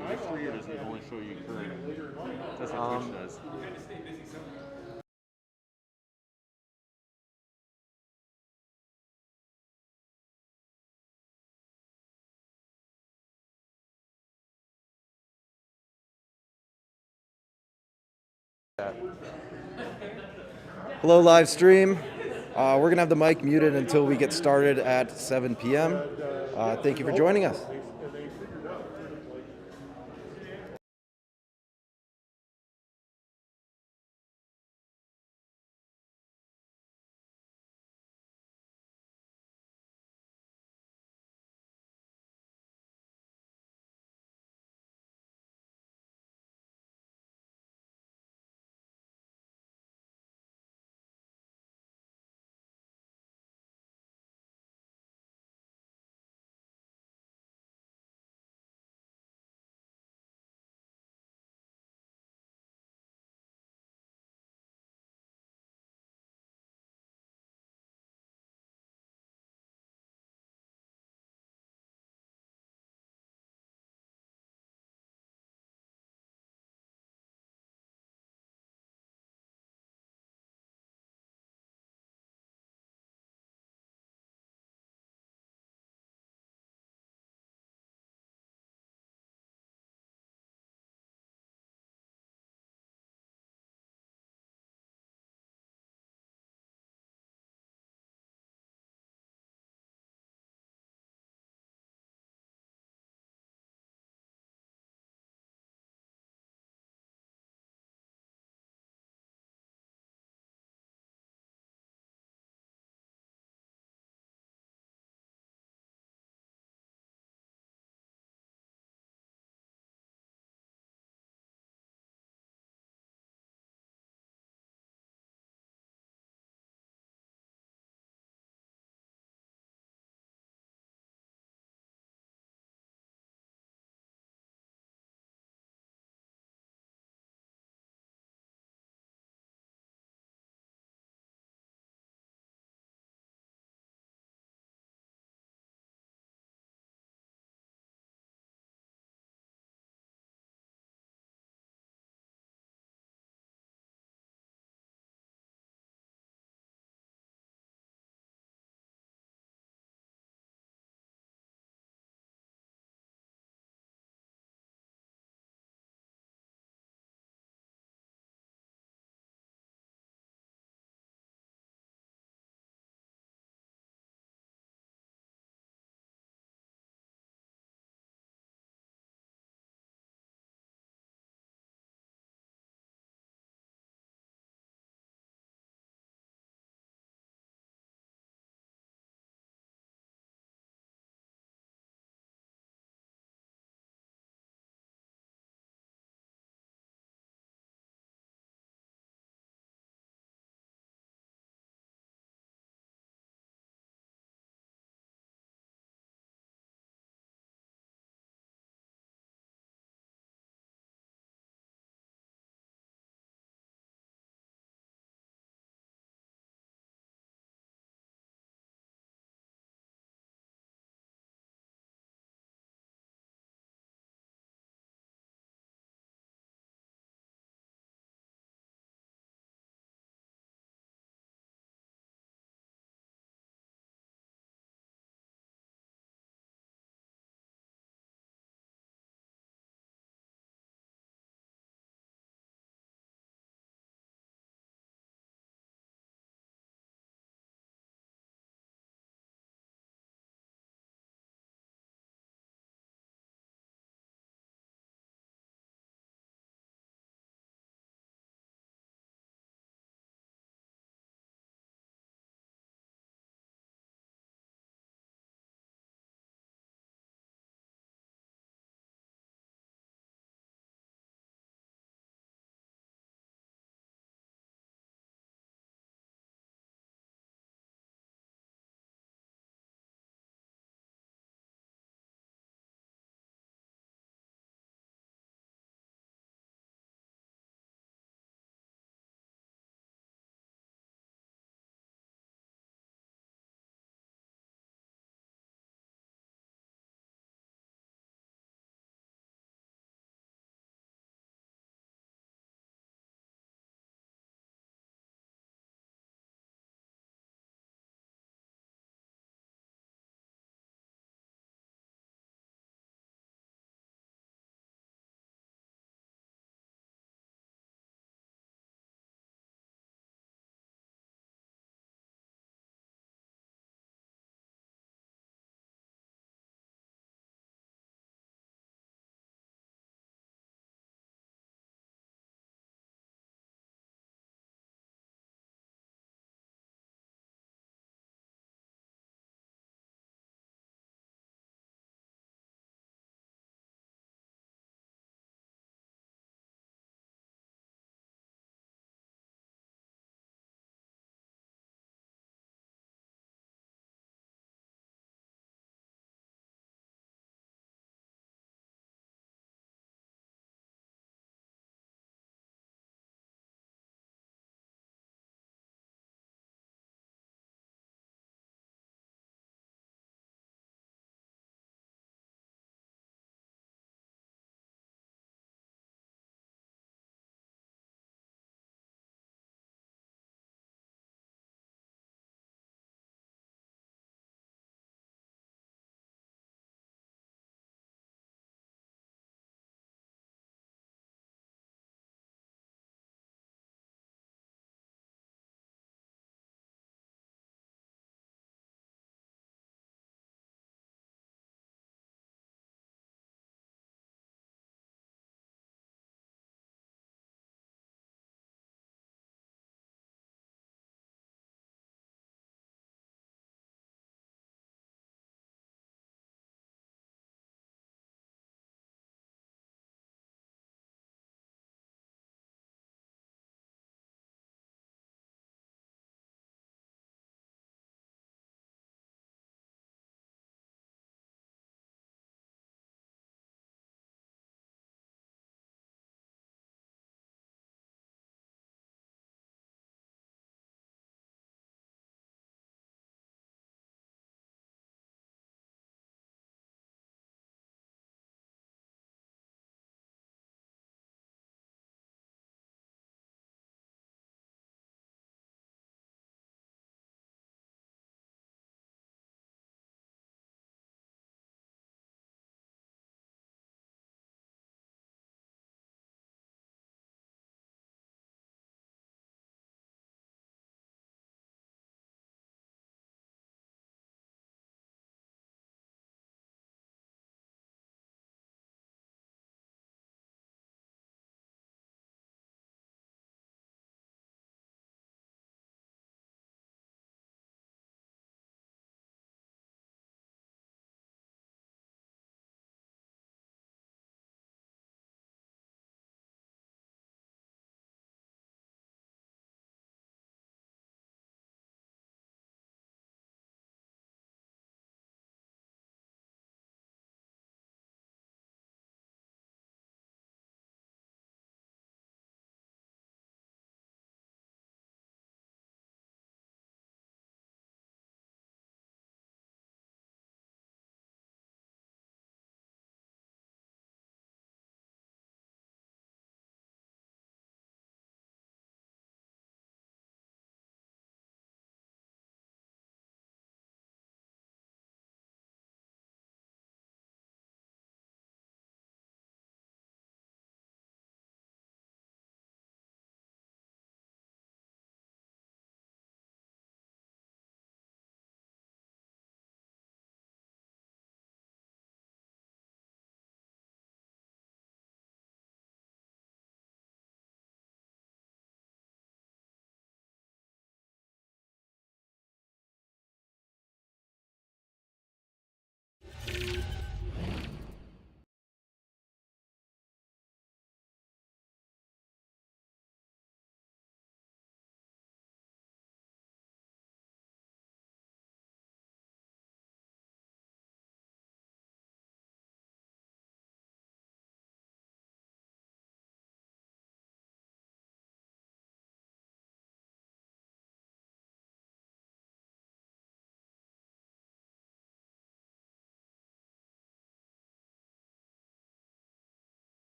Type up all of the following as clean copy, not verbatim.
history, or does it only show you current? That's what Twitch does. Hello, live stream. We're going to have the mic muted until we get started at 7 p.m. Thank you for joining us.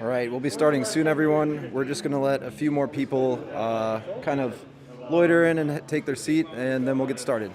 All right, we'll be starting soon, everyone. We're just going to let a few more people kind of loiter in and take their seat, and then we'll get started.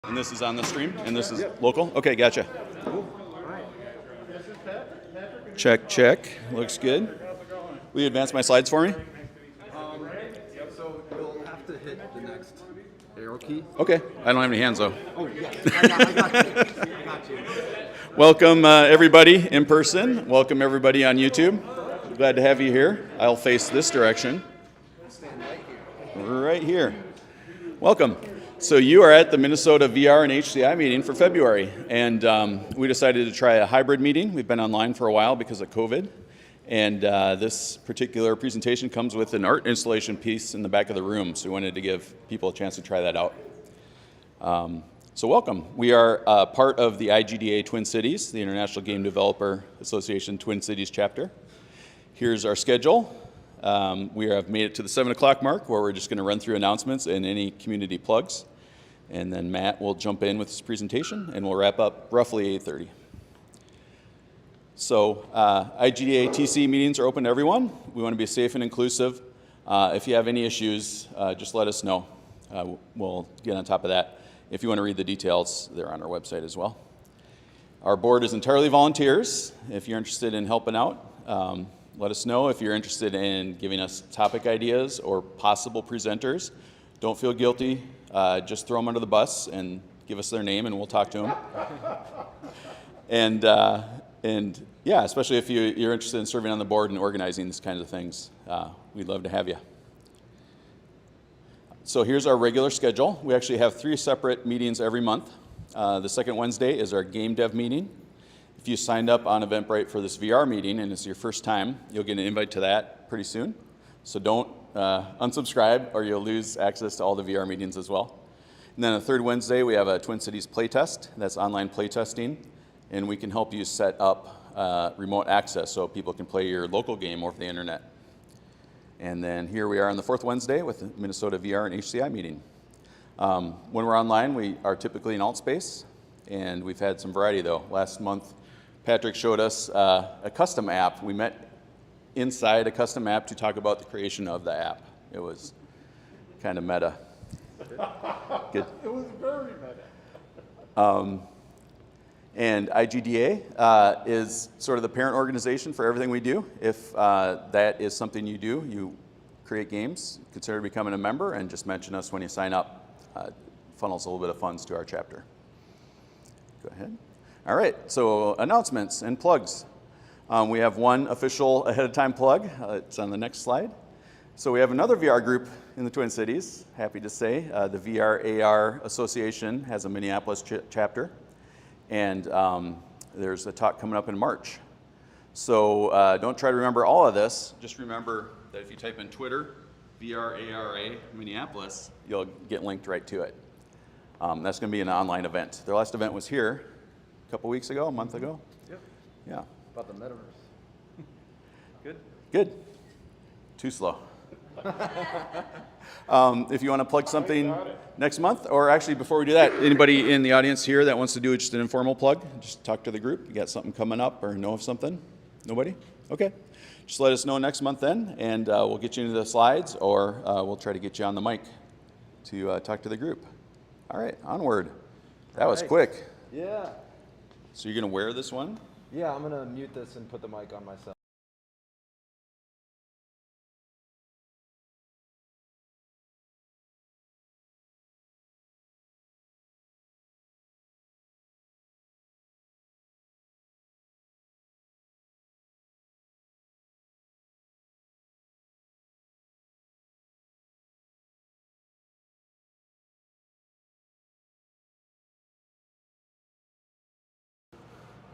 And this is on the stream, and this is local? Okay, gotcha. Check, check. Looks good. Will you advance my slides for me? So you'll have to hit the next arrow key. Okay. I don't have any hands, though. Oh, yes. I got you. Welcome, everybody in person. Welcome, everybody on YouTube. Glad to have you here. I'll face this direction. Right here. Welcome. So you are at the Minnesota VR and HCI meeting for February, and we decided to try a hybrid meeting. We've been online for a while because of COVID, and this particular presentation comes with an art installation piece in the back of the room, so we wanted to give people a chance to try that out. So welcome. We are part of the IGDA Twin Cities, the International Game Developer Association Twin Cities chapter. Here's our schedule. We have made it to the 7 o'clock mark, where we're just going to run through announcements and any community plugs. And then Matt will jump in with his presentation, and we'll wrap up roughly 8:30. So IGDA TC meetings are open to everyone. We want to be safe and inclusive. If you have any issues, just let us know. We'll get on top of that. If you want to read the details, they're on our website as well. Our board is entirely volunteers. If you're interested in helping out, let us know. If you're interested in giving us topic ideas or possible presenters, don't feel guilty. Just throw them under the bus and give us their name, and we'll talk to them. And yeah, especially if you're interested in serving on the board and organizing these kinds of things, we'd love to have you. So here's our regular schedule. We actually have 3 separate meetings every month. The second Wednesday is our game dev meeting. If you signed up on Eventbrite for this VR meeting and it's your first time, you'll get an invite to that pretty soon. So don't unsubscribe, or you'll lose access to all the VR meetings as well. And then the third Wednesday, we have a Twin Cities playtest. That's online playtesting. and we can help you set up remote access so people can play your local game over the internet. And then here we are on the fourth Wednesday with the Minnesota VR and HCI meeting. When we're online, we are typically in alt space, and we've had some variety though. Last month, Patrick showed us a custom app. We met inside a custom app to talk about the creation of the app. It was kind of meta. Good. It was very meta. And IGDA is sort of the parent organization for everything we do. If that is something you do, you create games, consider becoming a member, and just mention us when you sign up. Funnels a little bit of funds to our chapter. Go ahead. All right, so announcements and plugs. We have one official ahead of time plug. It's on the next slide. So we have another VR group in the Twin Cities, happy to say. The VR AR Association has a Minneapolis chapter, and there's a talk coming up in March. So don't try to remember all of this, just remember that if you type in Twitter, VR ARA Minneapolis, you'll get linked right to it. That's going to be an online event. Their last event was here a couple weeks ago, a month ago. Yep. Yeah. About the metaverse. Good? Good. Too slow. If you want to plug something next month, or actually before we do that, anybody in the audience here that wants to do just an informal plug, just talk to the group. You got something coming up or know of something? Nobody? Okay. Just let us know next month then, and we'll get you into the slides, or we'll try to get you on the mic to talk to the group. All right, onward. That was quick. Yeah. So you're going to wear this one? Yeah, I'm going to mute this and put the mic on myself.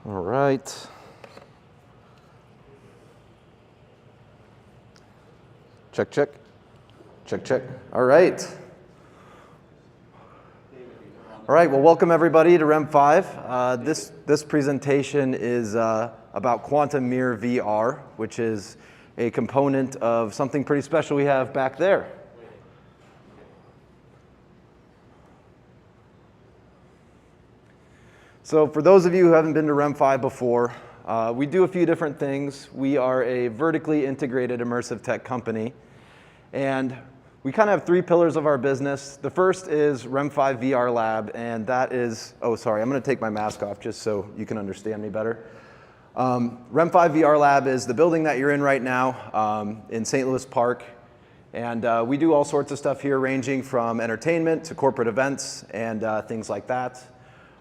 All right. Check, check. Check, check. All right. All right, well, welcome everybody to REM 5. This presentation is about Quantum Mirror VR, which is a component of something pretty special we have back there. So for those of you who haven't been to REM 5 before, we do a few different things. We are a vertically integrated immersive tech company, and we kind of have three pillars of our business. The first is REM 5 VR Lab, and that is, oh sorry, I'm going to take my mask off just so you can understand me better. REM 5 VR Lab is the building that you're in right now in St. Louis Park, and we do all sorts of stuff here, ranging from entertainment to corporate events and things like that.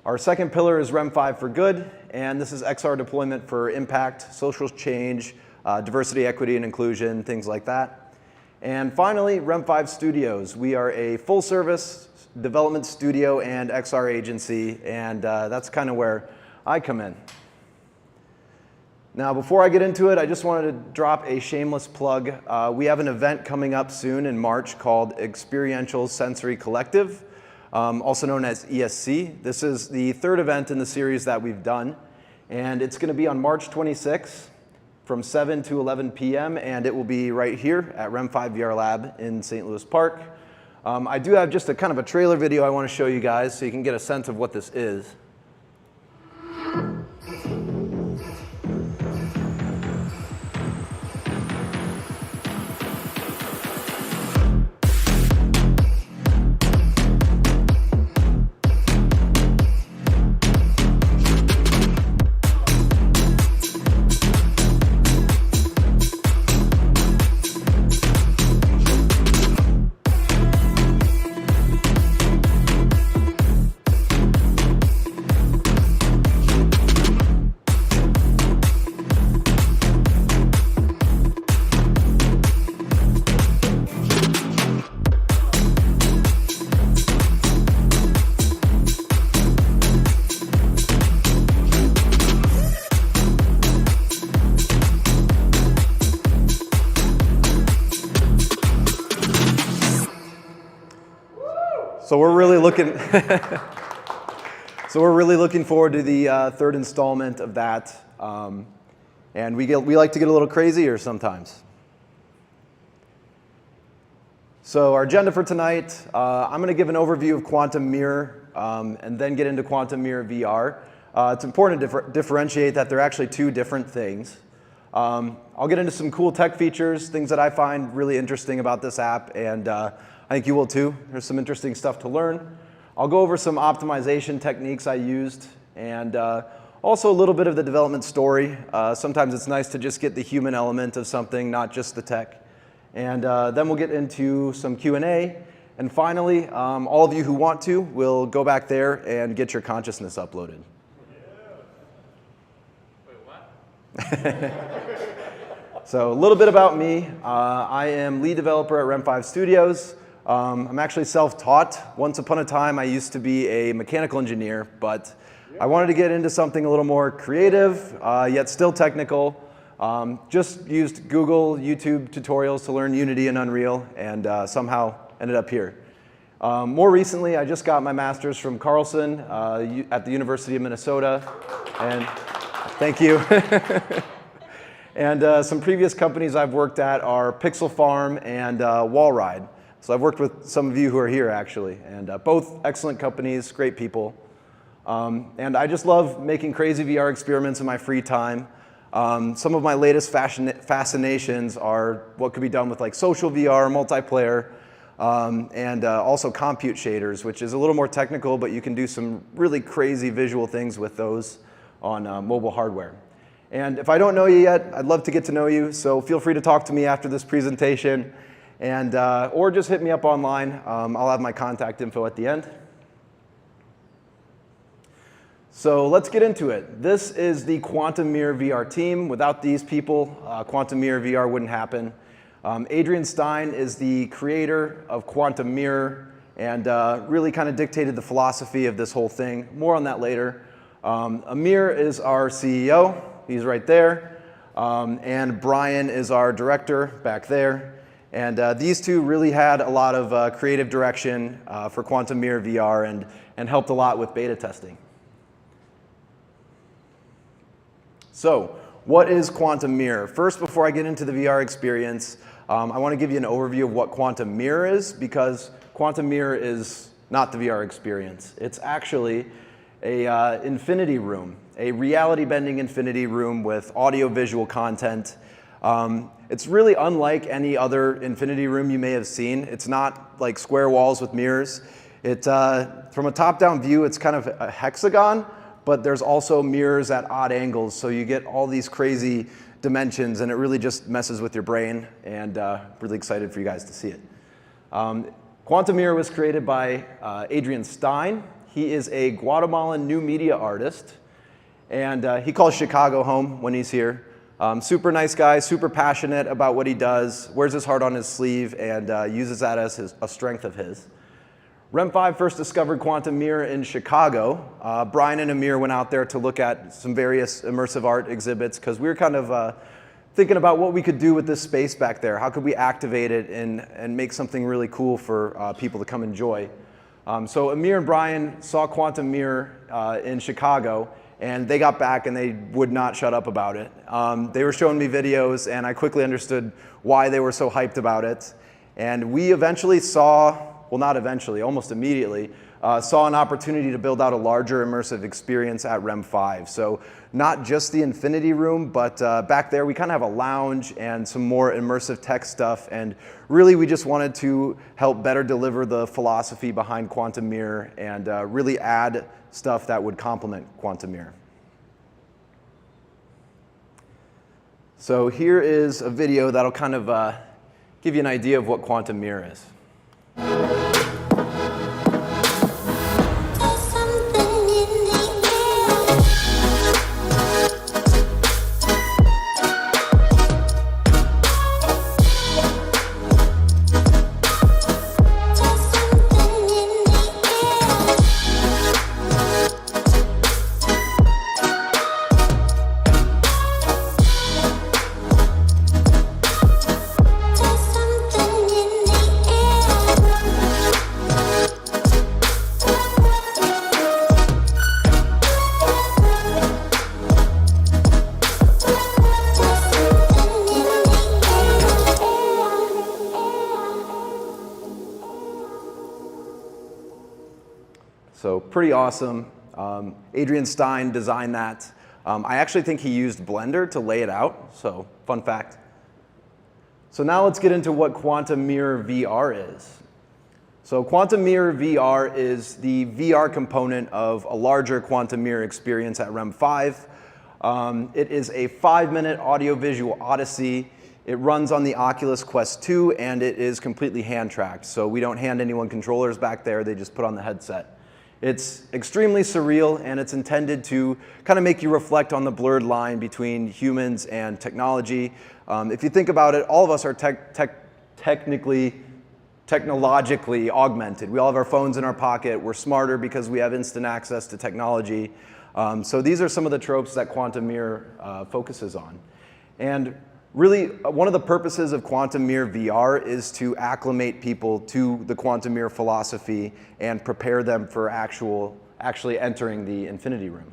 Our second pillar is REM 5 for Good, and this is XR deployment for impact, social change, diversity, equity, and inclusion, things like that. And finally, REM 5 Studios. We are a full-service development studio and XR agency, and that's kind of where I come in. Now, before I get into it, I just wanted to drop a shameless plug. We have an event coming up soon in March called Experiential Sensory Collective, also known as ESC. This is the third event in the series that we've done, and it's going to be on March 26th from 7 to 11 p.m., and it will be right here at REM 5 VR Lab in St. Louis Park. I do have just a kind of a trailer video I want to show you guys so you can get a sense of what this is. So we're really looking So we're really looking forward to the third installment of that. And we like to get a little crazier sometimes. So our agenda for tonight, I'm going to give an overview of Quantum Mirror and then get into Quantum Mirror VR. It's important to differentiate that they're actually two different things. I'll get into some cool tech features, things that I find really interesting about this app, and I think you will too. There's some interesting stuff to learn. I'll go over some optimization techniques I used, and also a little bit of the development story. Sometimes it's nice to just get the human element of something, not just the tech. And then we'll get into some Q&A. And finally, all of you who want to will go back there and get your consciousness uploaded. So a little bit about me. I am lead developer at REM5 Studios. I'm actually self-taught. Once upon a time, I used to be a mechanical engineer, but I wanted to get into something a little more creative, yet still technical. Just used Google, YouTube tutorials to learn Unity and Unreal, and somehow ended up here. More recently, I just got my master's from Carlson at the University of Minnesota, and thank you. And some previous companies I've worked at are Pixel Farm and Wallride. So I've worked with some of you who are here, actually, and both excellent companies, great people. And I just love making crazy VR experiments in my free time. Some of my latest fascinations are what could be done with like social VR, multiplayer, and also compute shaders, which is a little more technical, but you can do some really crazy visual things with those on mobile hardware. And if I don't know you yet, I'd love to get to know you, so feel free to talk to me after this presentation, and or just hit me up online. I'll have my contact info at the end. So let's get into it. This is the Quantum Mirror VR team. Without these people, Quantum Mirror VR wouldn't happen. Adrian Stein is the creator of Quantum Mirror and really kind of dictated the philosophy of this whole thing. More on that later. Amir is our CEO. He's right there. And Brian is our director back there. And these two really had a lot of creative direction for Quantum Mirror VR and helped a lot with beta testing. So, what is Quantum Mirror? First, before I get into the VR experience, I want to give you an overview of what Quantum Mirror is, because Quantum Mirror is not the VR experience. It's actually a infinity room, a reality-bending infinity room with audio-visual content. It's really unlike any other infinity room you may have seen. It's not like square walls with mirrors. From a top-down view, it's kind of a hexagon, but there's also mirrors at odd angles, so you get all these crazy dimensions, and it really just messes with your brain, and really excited for you guys to see it. Quantum Mirror was created by Adrian Stein. He is a Guatemalan new media artist, and he calls Chicago home when he's here. Super nice guy, super passionate about what he does, wears his heart on his sleeve, and uses that as a strength of his. REM5 first discovered Quantum Mirror in Chicago. Brian and Amir went out there to look at some various immersive art exhibits because we were kind of thinking about what we could do with this space back there. How could we activate it and make something really cool for people to come enjoy? So Amir and Brian saw Quantum Mirror in Chicago, and they got back and they would not shut up about it. They were showing me videos, and I quickly understood why they were so hyped about it. And we eventually saw, well, not eventually, almost immediately, saw an opportunity to build out a larger immersive experience at REM5. So not just the infinity room, but back there we kind of have a lounge and some more immersive tech stuff. And really we just wanted to help better deliver the philosophy behind Quantum Mirror and really add stuff that would complement Quantum Mirror. So here is a video that'll kind of give you an idea of what Quantum Mirror is. So pretty awesome. Adrian Stein designed that. I actually think he used Blender to lay it out, so fun fact. So now let's get into what Quantum Mirror VR is. So Quantum Mirror VR is the VR component of a larger Quantum Mirror experience at REM 5. It is a 5-minute audiovisual odyssey. It runs on the Oculus Quest 2, and it is completely hand-tracked. So we don't hand anyone controllers back there, they just put on the headset. It's extremely surreal, and it's intended to kind of make you reflect on the blurred line between humans and technology. If you think about it, all of us are technologically augmented. We all have our phones in our pocket. We're smarter because we have instant access to technology. So these are some of the tropes that Quantum Mirror focuses on. And really, one of the purposes of Quantum Mirror VR is to acclimate people to the Quantum Mirror philosophy and prepare them for actually entering the Infinity Room.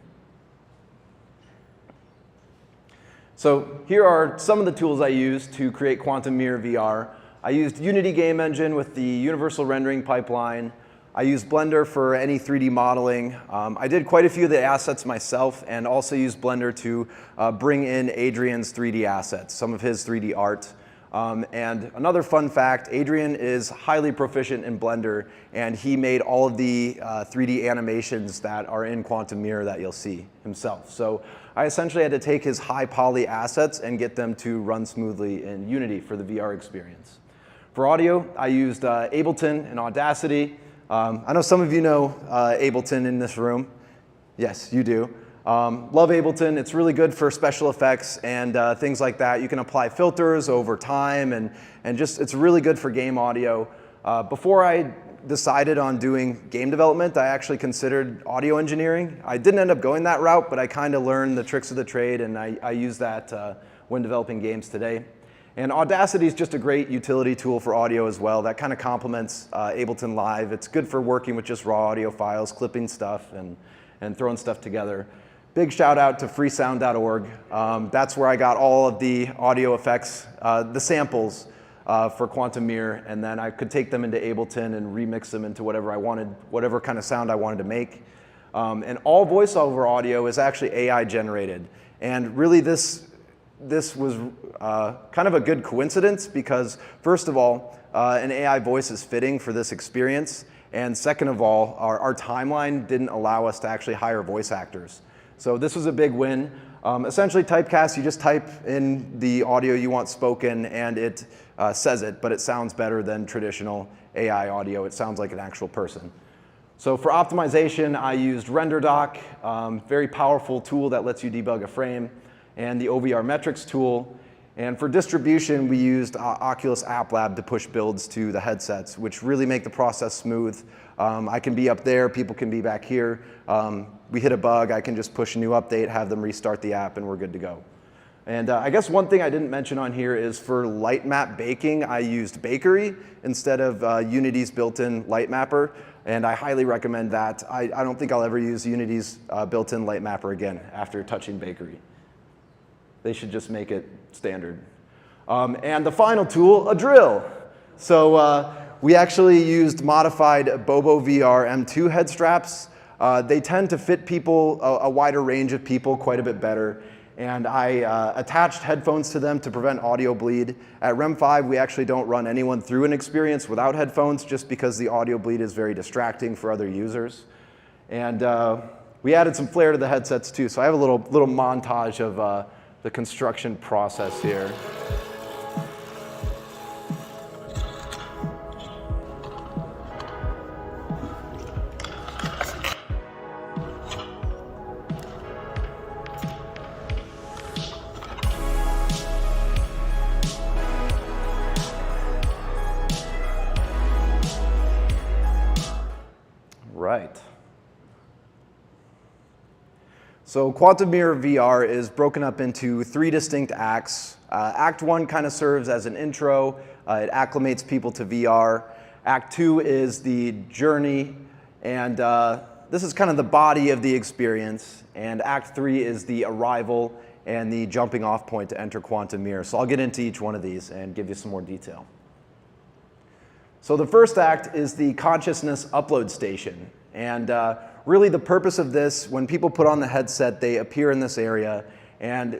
So here are some of the tools I used to create Quantum Mirror VR. I used Unity Game Engine with the Universal Rendering Pipeline. I used Blender for any 3D modeling. I did quite a few of the assets myself and also used Blender to bring in Adrian's 3D assets, some of his 3D art. And another fun fact, Adrian is highly proficient in Blender, and he made all of the 3D animations that are in Quantum Mirror that you'll see himself. So I essentially had to take his high poly assets and get them to run smoothly in Unity for the VR experience. For audio, I used Ableton and Audacity. I know some of you know Ableton in this room. Yes, you do. Love Ableton. It's really good for special effects and things like that. You can apply filters over time, and just it's really good for game audio. Before I decided on doing game development, I actually considered audio engineering. I didn't end up going that route, but I kind of learned the tricks of the trade, and I use that when developing games today. And Audacity is just a great utility tool for audio as well. That kind of complements Ableton Live. It's good for working with just raw audio files, clipping stuff, and throwing stuff together. Big shout out to freesound.org. That's where I got all of the audio effects, the samples for Quantum Mirror, and then I could take them into Ableton and remix them into whatever I wanted, whatever kind of sound I wanted to make. And all voiceover audio is actually AI generated. And really this was kind of a good coincidence because, first of all, an AI voice is fitting for this experience, and second of all, our timeline didn't allow us to actually hire voice actors. So this was a big win. Essentially, Typecast, you just type in the audio you want spoken, and it says it, but it sounds better than traditional AI audio. It sounds like an actual person. So for optimization, I used RenderDoc, very powerful tool that lets you debug a frame, and the OVR metrics tool. And for distribution, we used Oculus App Lab to push builds to the headsets, which really make the process smooth. I can be up there, people can be back here. We hit a bug, I can just push a new update, have them restart the app, and we're good to go. And I guess one thing I didn't mention on here is for light map baking, I used Bakery instead of Unity's built-in light mapper, and I highly recommend that. I don't think I'll ever use Unity's built-in light mapper again after touching Bakery. They should just make it standard. And the final tool, a drill. So we actually used modified Bobo VR M2 head straps. They tend to fit people, a wider range of people, quite a bit better. And I attached headphones to them to prevent audio bleed. At REM 5, we actually don't run anyone through an experience without headphones just because the audio bleed is very distracting for other users. And we added some flair to the headsets too. So I have a little montage of the construction process here. Right. So Quantum Mirror VR is broken up into 3 distinct acts. Act 1 kind of serves as an intro. It acclimates people to VR. Act 2 is the journey, and this is kind of the body of the experience. And Act 3 is the arrival and the jumping off point to enter Quantum Mirror. So I'll get into each one of these and give you some more detail. So the first act is the consciousness upload station. And really the purpose of this, when people put on the headset, they appear in this area, and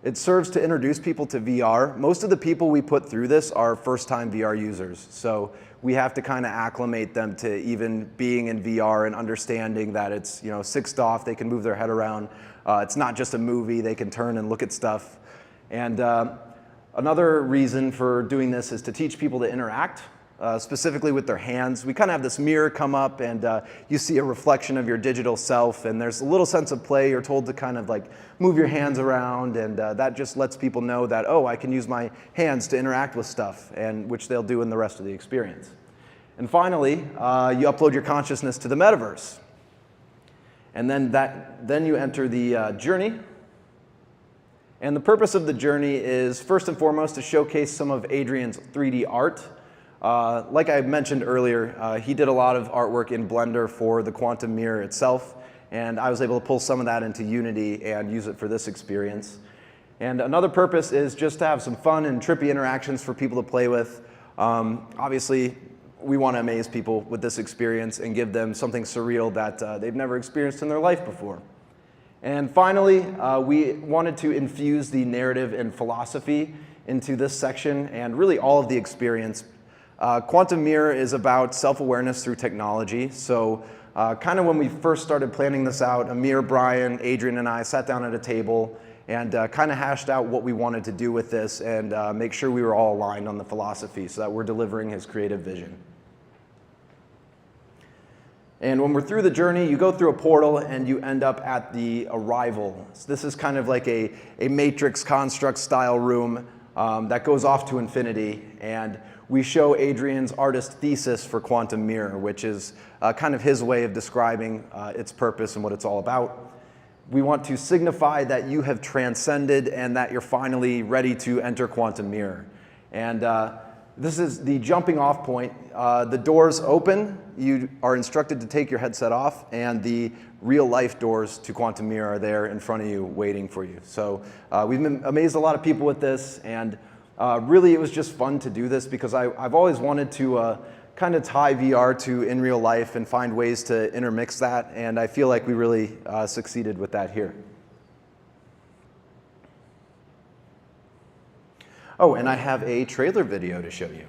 it serves to introduce people to VR. Most of the people we put through this are first-time VR users, so we have to kind of acclimate them to even being in VR and understanding that it's, you know, sixed off, they can move their head around. It's not just a movie, they can turn and look at stuff. And another reason for doing this is to teach people to interact, specifically with their hands. We kind of have this mirror come up, and you see a reflection of your digital self, and there's a little sense of play. You're told to kind of like move your hands around, and that just lets people know that, oh, I can use my hands to interact with stuff, and which they'll do in the rest of the experience. And finally, you upload your consciousness to the metaverse. And then you enter the journey. And the purpose of the journey is, first and foremost, to showcase some of Adrian's 3D art. Like I mentioned earlier, he did a lot of artwork in Blender for the quantum mirror itself, and I was able to pull some of that into Unity and use it for this experience. And another purpose is just to have some fun and trippy interactions for people to play with. Obviously, we want to amaze people with this experience and give them something surreal that they've never experienced in their life before. And finally, we wanted to infuse the narrative and philosophy into this section and really all of the experience. Quantum Mirror is about self-awareness through technology. So kind of when we first started planning this out, Amir, Brian, Adrian, and I sat down at a table and kind of hashed out what we wanted to do with this and make sure we were all aligned on the philosophy so that we're delivering his creative vision. And when we're through the journey, you go through a portal and you end up at the arrival. So this is kind of like a matrix construct style room that goes off to infinity. And we show Adrian's artist thesis for Quantum Mirror, which is kind of his way of describing its purpose and what it's all about. We want to signify that you have transcended and that you're finally ready to enter Quantum Mirror. And this is the jumping off point. The doors open, you are instructed to take your headset off, and the real life doors to Quantum Mirror are there in front of you waiting for you. So we've amazed a lot of people with this, and really it was just fun to do this because I've always wanted to kind of tie VR to in real life and find ways to intermix that, and I feel like we really succeeded with that here. Oh, and I have a trailer video to show you.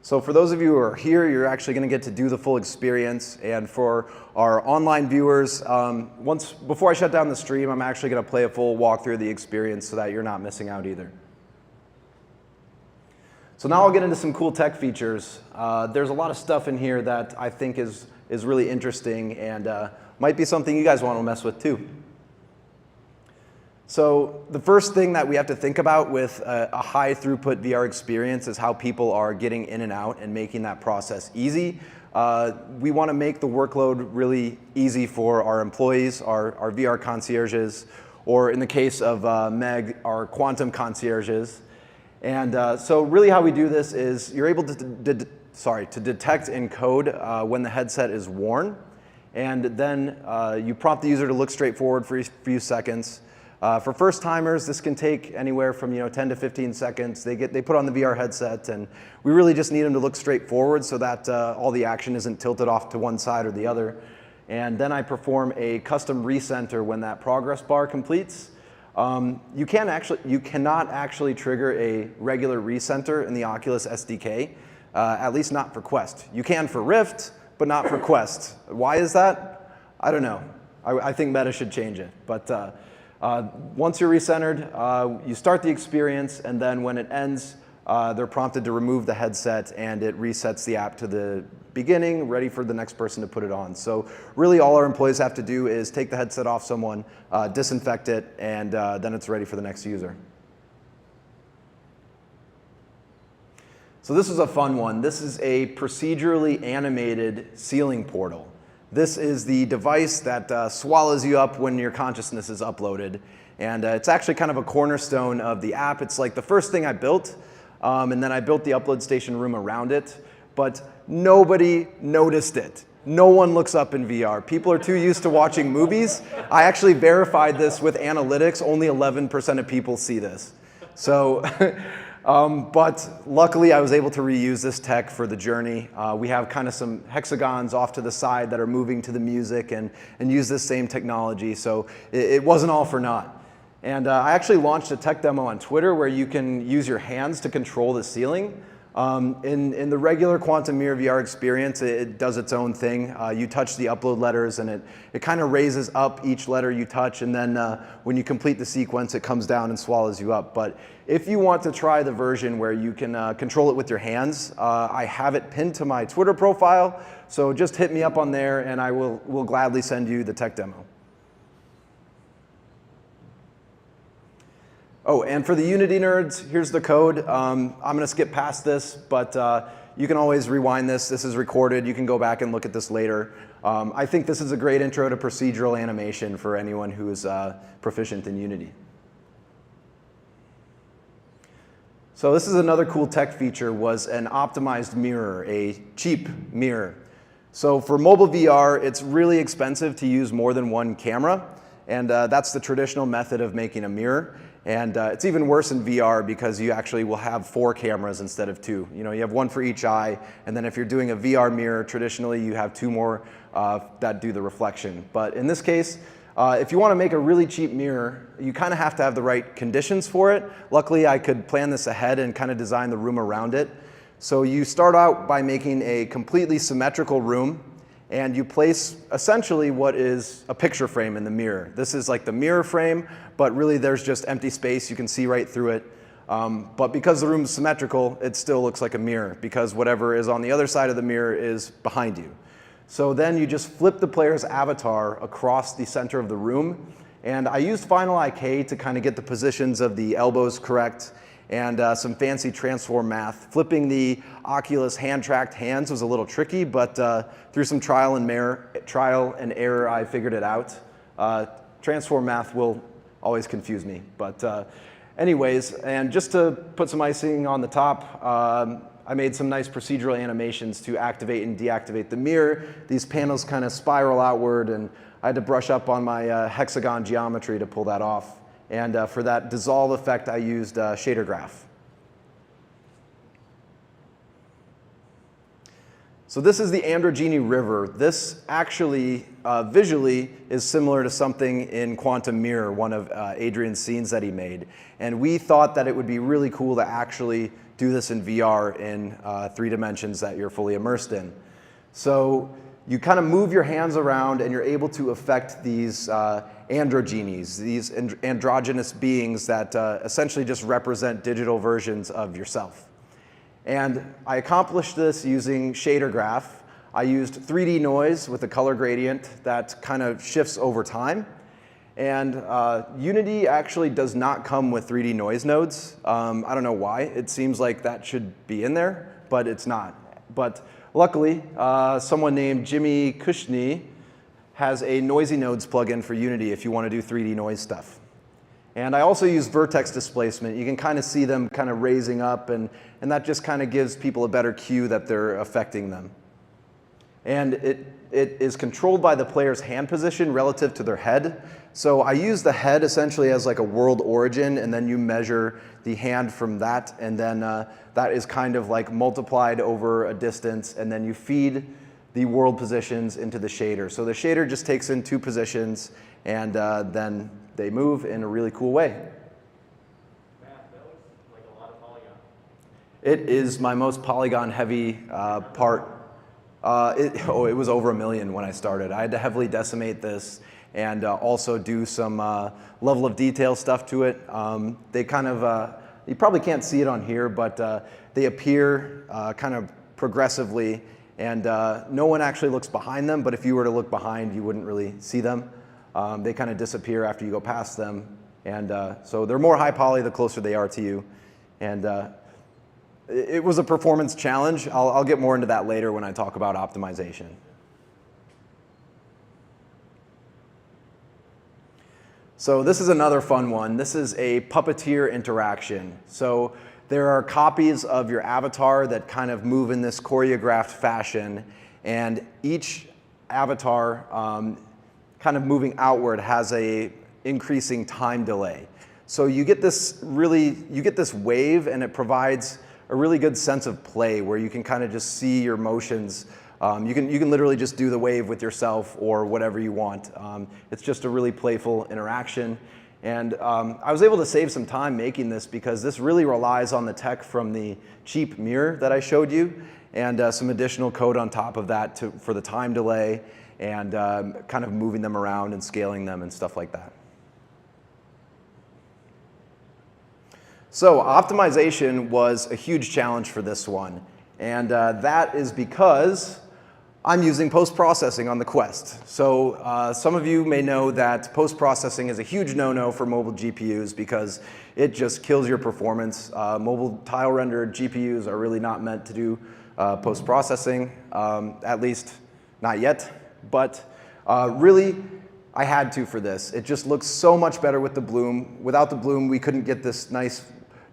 So for those of you who are here, you're actually going to get to do the full experience. And for our online viewers, before I shut down the stream, I'm actually going to play a full walkthrough of the experience so that you're not missing out either. So now I'll get into some cool tech features. There's a lot of stuff in here that I think is really interesting and might be something you guys want to mess with too. So the first thing that we have to think about with a high throughput VR experience is how people are getting in and out and making that process easy. We want to make the workload really easy for our employees, our VR concierges, or in the case of Meg, our quantum concierges. And so really how we do this is you're able to detect and code when the headset is worn. And then you prompt the user to look straight forward for a few seconds. For first timers, this can take anywhere from 10 to 15 seconds. They put on the VR headset, and we really just need them to look straight forward so that all the action isn't tilted off to one side or the other. And then I perform a custom recenter when that progress bar completes. You cannot actually trigger a regular recenter in the Oculus SDK, at least not for Quest. You can for Rift, but not for Quest. Why is that? I don't know. I think Meta should change it. But once you're recentered, you start the experience, and then when it ends, they're prompted to remove the headset, and it resets the app to the beginning, ready for the next person to put it on. So really all our employees have to do is take the headset off someone, disinfect it, and then it's ready for the next user. So this is a fun one. This is a procedurally animated ceiling portal. This is the device that swallows you up when your consciousness is uploaded. And it's actually kind of a cornerstone of the app. It's like the first thing I built, and then I built the upload station room around it, but nobody noticed it. No one looks up in VR. People are too used to watching movies. I actually verified this with analytics. Only 11% of people see this. So, but luckily I was able to reuse this tech for the journey. We have kind of some hexagons off to the side that are moving to the music and use this same technology. So it wasn't all for naught. And I actually launched a tech demo on Twitter where you can use your hands to control the ceiling. In the regular Quantum Mirror VR experience, it does its own thing. You touch the upload letters and it kind of raises up each letter you touch, and then when you complete the sequence, it comes down and swallows you up. But if you want to try the version where you can control it with your hands, I have it pinned to my Twitter profile, so just hit me up on there and I will gladly send you the tech demo. Oh, and for the Unity nerds, here's the code. I'm going to skip past this, but you can always rewind this. This is recorded. You can go back and look at this later. I think this is a great intro to procedural animation for anyone who is proficient in Unity. So this is another cool tech feature, was an optimized mirror, a cheap mirror. So for mobile VR, it's really expensive to use more than one camera, and that's the traditional method of making a mirror. And it's even worse in VR because you actually will have 4 cameras instead of 2. You know, you have one for each eye, and then if you're doing a VR mirror, traditionally you have 2 more that do the reflection. But in this case, if you want to make a really cheap mirror, you kind of have to have the right conditions for it. Luckily, I could plan this ahead and kind of design the room around it. So you start out by making a completely symmetrical room, and you place essentially what is a picture frame in the mirror. This is like the mirror frame, but really there's just empty space. You can see right through it. But because the room is symmetrical, it still looks like a mirror because whatever is on the other side of the mirror is behind you. So then you just flip the player's avatar across the center of the room. And I used Final IK to kind of get the positions of the elbows correct, and some fancy transform math. Flipping the Oculus hand-tracked hands was a little tricky, but through some trial and error, I figured it out. Transform math will always confuse me. But anyways, and just to put some icing on the top, I made some nice procedural animations to activate and deactivate the mirror. These panels kind of spiral outward, and I had to brush up on my hexagon geometry to pull that off. And for that dissolve effect, I used shader graph. So this is the Androgeny River. This actually visually is similar to something in Quantum Mirror, one of Adrian's scenes that he made. And we thought that it would be really cool to actually do this in VR in 3 dimensions that you're fully immersed in. So you kind of move your hands around and you're able to affect these androgenies, these androgynous beings that essentially just represent digital versions of yourself. And I accomplished this using shader graph. I used 3D noise with a color gradient that kind of shifts over time. And Unity actually does not come with 3D noise nodes. I don't know why. It seems like that should be in there, but it's not. But luckily, someone named Jimmy Kushny has a Noisy Nodes plugin for Unity if you want to do 3D noise stuff. And I also use vertex displacement. You can kind of see them kind of raising up, and that just kind of gives people a better cue that they're affecting them. And it is controlled by the player's hand position relative to their head. So I use the head essentially as like a world origin, and then you measure the hand from that, and then that is kind of like multiplied over a distance, and then you feed the world positions into the shader. So the shader just takes in 2 positions, and then they move in a really cool way. Matt, that looks like a lot of polygon. It is my most polygon-heavy part. It was over 1 million when I started. I had to heavily decimate this and also do some level of detail stuff to it. They kind of, you probably can't see it on here, but they appear kind of progressively, and no one actually looks behind them, but if you were to look behind, you wouldn't really see them. They kind of disappear after you go past them, and so they're more high poly the closer they are to you. And it was a performance challenge. I'll get more into that later when I talk about optimization. So this is another fun one. This is a puppeteer interaction. So there are copies of your avatar that kind of move in this choreographed fashion, and each avatar kind of moving outward has a increasing time delay. So you get this wave, and it provides a really good sense of play where you can kind of just see your motions. You can literally just do the wave with yourself or whatever you want. It's just a really playful interaction. And I was able to save some time making this because this really relies on the tech from the cheap mirror that I showed you, and some additional code on top of that for the time delay and kind of moving them around and scaling them and stuff like that. So optimization was a huge challenge for this one, and that is because I'm using post-processing on the Quest. So some of you may know that post-processing is a huge no-no for mobile GPUs because it just kills your performance. Mobile tile-rendered GPUs are really not meant to do post-processing, at least not yet. But really, I had to for this. It just looks so much better with the bloom. Without the bloom, we couldn't get this nice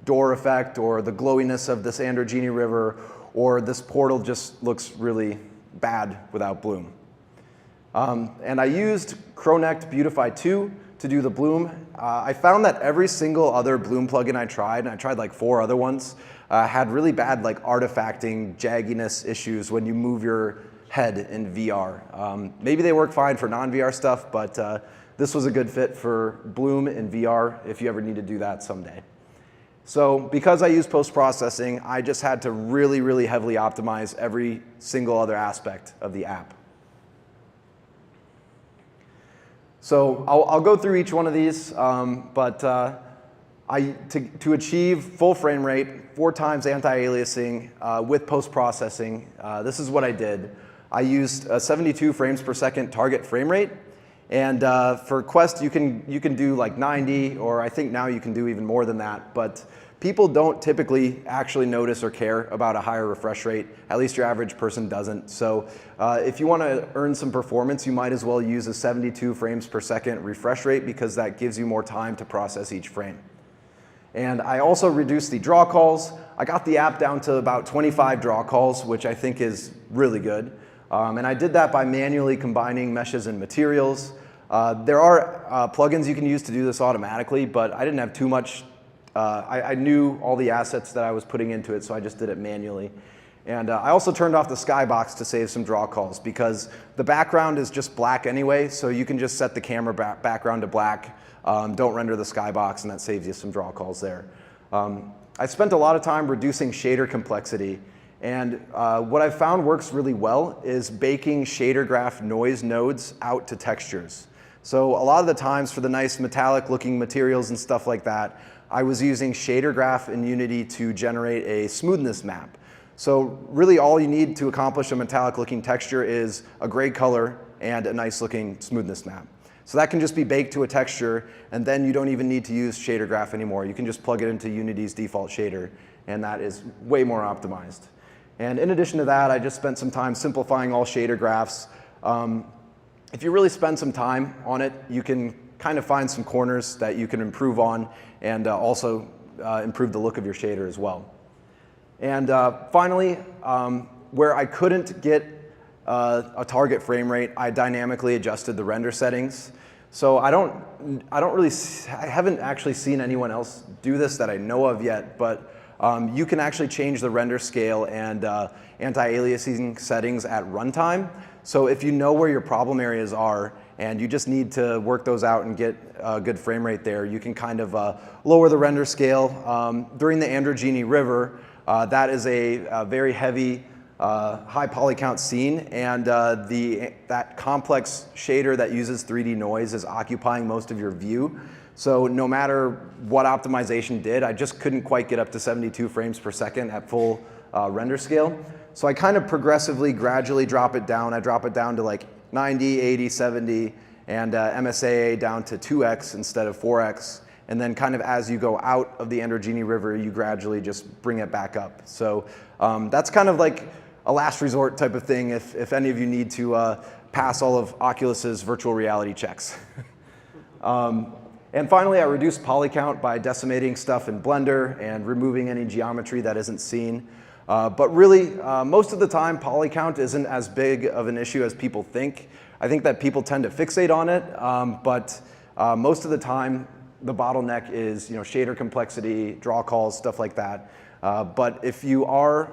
door effect or the glowiness of this Androgeny River, or this portal just looks really bad without bloom. And I used Cronect Beautify 2 to do the bloom. I found that every single other bloom plugin I tried, and I tried like 4 other ones, had really bad like artifacting, jagginess issues when you move your head in VR. Maybe they work fine for non-VR stuff, but this was a good fit for bloom in VR if you ever need to do that someday. So because I use post-processing, I just had to really, really heavily optimize every single other aspect of the app. So I'll go through each one of these, but to achieve full frame rate, 4 times anti-aliasing with post-processing, this is what I did. I used a 72 frames per second target frame rate. And for Quest, you can do like 90, or I think now you can do even more than that. But people don't typically actually notice or care about a higher refresh rate. At least your average person doesn't. So if you want to earn some performance, you might as well use a 72 frames per second refresh rate because that gives you more time to process each frame. And I also reduced the draw calls. I got the app down to about 25 draw calls, which I think is really good. And I did that by manually combining meshes and materials. There are plugins you can use to do this automatically, but I didn't have too much. I knew all the assets that I was putting into it, so I just did it manually. And I also turned off the skybox to save some draw calls because the background is just black anyway, so you can just set the camera background to black. Don't render the skybox, and that saves you some draw calls there. I spent a lot of time reducing shader complexity. And what I've found works really well is baking shader graph noise nodes out to textures. So a lot of the times for the nice metallic looking materials and stuff like that, I was using shader graph in Unity to generate a smoothness map. So really all you need to accomplish a metallic looking texture is a gray color and a nice looking smoothness map. So that can just be baked to a texture, and then you don't even need to use shader graph anymore. You can just plug it into Unity's default shader, and that is way more optimized. And in addition to that, I just spent some time simplifying all shader graphs. If you really spend some time on it, you can kind of find some corners that you can improve on and also improve the look of your shader as well. And finally, where I couldn't get a target frame rate, I dynamically adjusted the render settings. So I haven't actually seen anyone else do this that I know of yet, but you can actually change the render scale and anti-aliasing settings at runtime. So if you know where your problem areas are and you just need to work those out and get a good frame rate there, you can kind of lower the render scale. During the Androgeny River, that is a very heavy high poly count scene, and that complex shader that uses 3D noise is occupying most of your view. So no matter what optimization did, I just couldn't quite get up to 72 frames per second at full render scale. So I kind of progressively, gradually drop it down. I drop it down to like 90, 80, 70, and MSAA down to 2x instead of 4x. and then kind of as you go out of the Androgini River, you gradually just bring it back up. So that's kind of like a last resort type of thing if any of you need to pass all of Oculus's virtual reality checks. And finally, I reduced poly count by decimating stuff in Blender and removing any geometry that isn't seen. But really, most of the time, poly count isn't as big of an issue as people think. I think that people tend to fixate on it, but most of the time, the bottleneck is shader complexity, draw calls, stuff like that. But if you are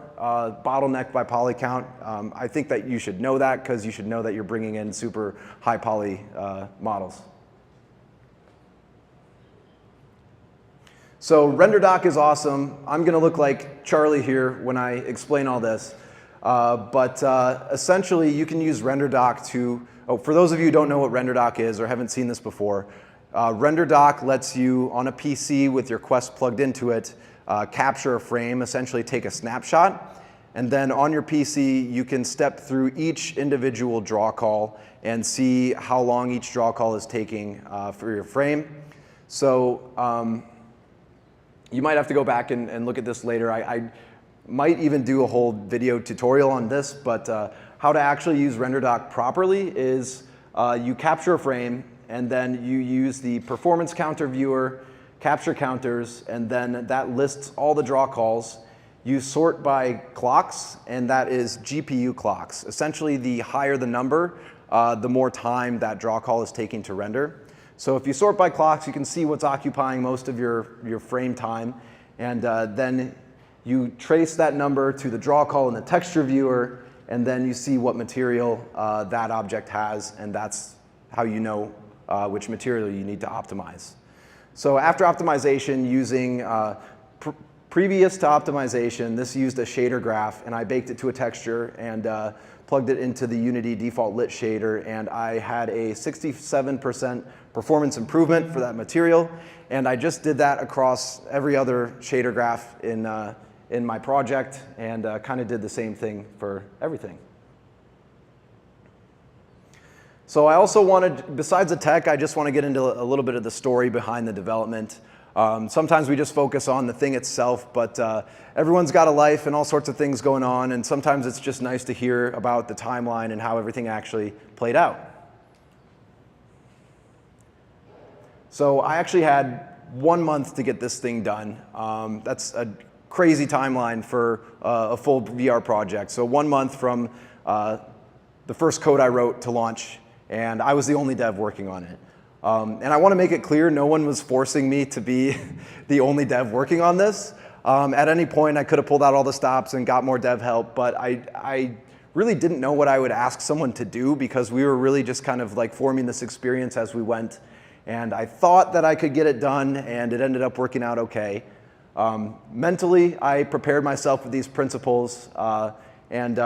bottlenecked by poly count, I think that you should know that because you should know that you're bringing in super high poly models. So RenderDoc is awesome. I'm going to look like Charlie here when I explain all this. But essentially, you can use RenderDoc to, for those of you who don't know what RenderDoc is or haven't seen this before, RenderDoc lets you, on a PC with your Quest plugged into it, capture a frame, essentially take a snapshot. And then on your PC, you can step through each individual draw call and see how long each draw call is taking for your frame. So you might have to go back and look at this later. I might even do a whole video tutorial on this, but how to actually use RenderDoc properly is you capture a frame, and then you use the performance counter viewer, capture counters, and then that lists all the draw calls. You sort by clocks, and that is GPU clocks. Essentially, the higher the number, the more time that draw call is taking to render. So if you sort by clocks, you can see what's occupying most of your frame time, and then you trace that number to the draw call in the texture viewer, and then you see what material that object has, and that's how you know which material you need to optimize. So after optimization, using previous to optimization, this used a shader graph, and I baked it to a texture and plugged it into the Unity default lit shader, and I had a 67% performance improvement for that material, and I just did that across every other shader graph in my project, and kind of did the same thing for everything. So I also wanted, besides the tech, I just want to get into a little bit of the story behind the development. Sometimes we just focus on the thing itself, but everyone's got a life and all sorts of things going on, and sometimes it's just nice to hear about the timeline and how everything actually played out. So I actually had 1 month to get this thing done. That's a crazy timeline for a full VR project. So 1 month from the first code I wrote to launch, and I was the only dev working on it. And I want to make it clear, no one was forcing me to be the only dev working on this. At any point, I could have pulled out all the stops and got more dev help, but I really didn't know what I would ask someone to do because we were really just kind of like forming this experience as we went. And I thought that I could get it done, and it ended up working out okay. Mentally, I prepared myself with these principles, and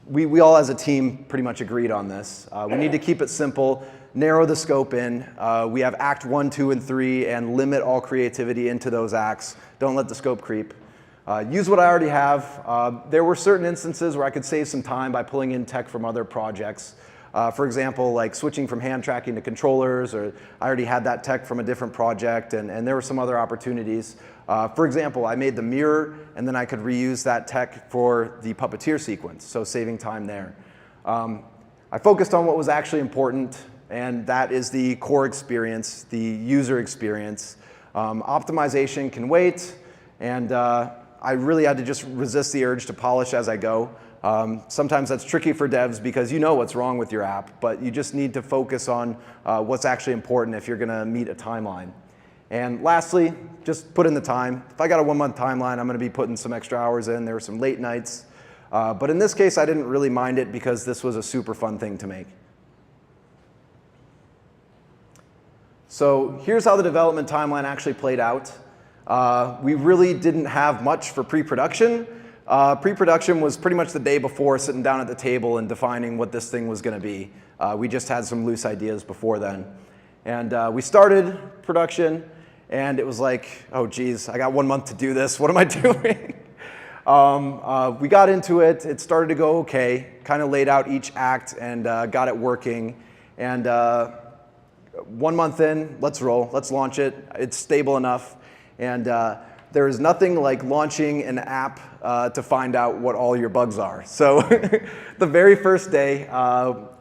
we all as a team pretty much agreed on this. We need to keep it simple, narrow the scope in. We have Act 1, 2, and 3, and limit all creativity into those acts. Don't let the scope creep. Use what I already have. There were certain instances where I could save some time by pulling in tech from other projects. For example, like switching from hand tracking to controllers, or I already had that tech from a different project, and there were some other opportunities. For example, I made the mirror, and then I could reuse that tech for the puppeteer sequence, so saving time there. I focused on what was actually important, and that is the core experience, the user experience. Optimization can wait, and I really had to just resist the urge to polish as I go. Sometimes that's tricky for devs because you know what's wrong with your app, but you just need to focus on what's actually important if you're going to meet a timeline. And lastly, just put in the time. If I got a 1 month timeline, I'm going to be putting some extra hours in. There were some late nights. But in this case, I didn't really mind it because this was a super fun thing to make. So here's how the development timeline actually played out. We really didn't have much for pre-production. Pre-production was pretty much the day before, sitting down at the table and defining what this thing was going to be. We just had some loose ideas before then. And we started production, and it was like, oh geez, I got 1 month to do this. What am I doing? We got into it. It started to go okay. Kind of laid out each act and got it working. And 1 month in, let's roll, let's launch it. It's stable enough. And there is nothing like launching an app to find out what all your bugs are. So the very first day,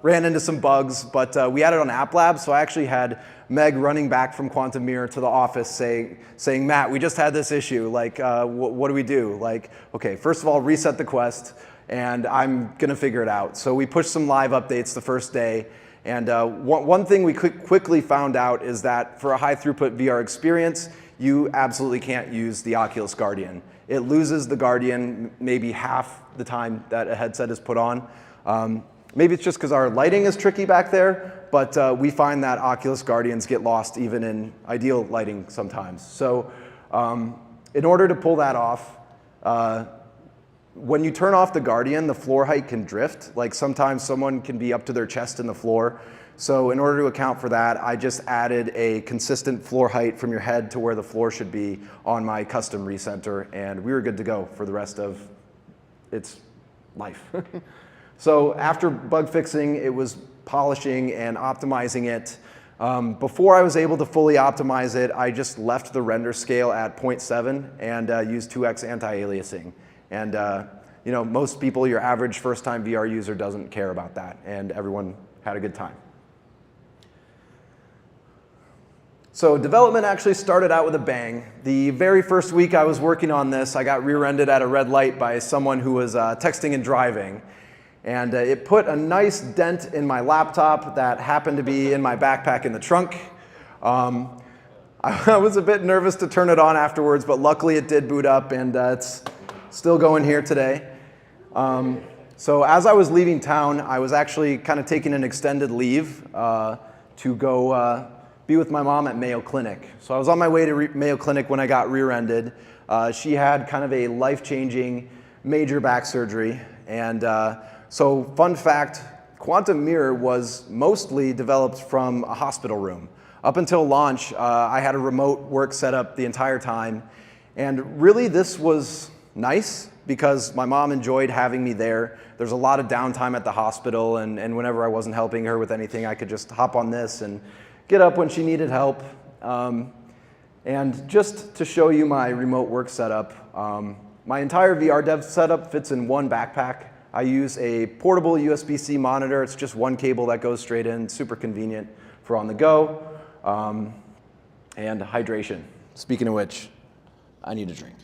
ran into some bugs, but we had it on App Lab, so I actually had Meg running back from Quantum Mirror to the office saying, Matt, we just had this issue, like, what do we do? Like, okay, first of all, reset the Quest, and I'm gonna figure it out. So we pushed some live updates the first day, and one thing we quickly found out is that for a high throughput VR experience, you absolutely can't use the Oculus Guardian. It loses the Guardian maybe half the time that a headset is put on. Maybe it's just because our lighting is tricky back there, but we find that Oculus Guardians get lost even in ideal lighting sometimes. So in order to pull that off, when you turn off the Guardian, the floor height can drift. Like sometimes someone can be up to their chest in the floor. So in order to account for that, I just added a consistent floor height from your head to where the floor should be on my custom recenter, and we were good to go for the rest of its life. So after bug fixing, it was polishing and optimizing it. Before I was able to fully optimize it, I just left the render scale at 0.7 and used 2x anti-aliasing. And you know, most people, your average first-time VR user doesn't care about that, and everyone had a good time. So development actually started out with a bang. The very first week I was working on this, I got rear-ended at a red light by someone who was texting and driving. And it put a nice dent in my laptop that happened to be in my backpack in the trunk. I was a bit nervous to turn it on afterwards, but luckily it did boot up, and it's still going here today. So as I was leaving town, I was actually kind of taking an extended leave to go be with my mom at Mayo Clinic. So I was on my way to Mayo Clinic when I got rear-ended. She had kind of a life-changing major back surgery. And so fun fact, Quantum Mirror was mostly developed from a hospital room. Up until launch, I had a remote work setup the entire time. And really this was nice because my mom enjoyed having me there. There's a lot of downtime at the hospital, and whenever I wasn't helping her with anything, I could just hop on this and get up when she needed help. And just to show you my remote work setup, my entire VR dev setup fits in one backpack. I use a portable USB-C monitor. It's just one cable that goes straight in, super convenient for on the go. And hydration. Speaking of which, I need a drink.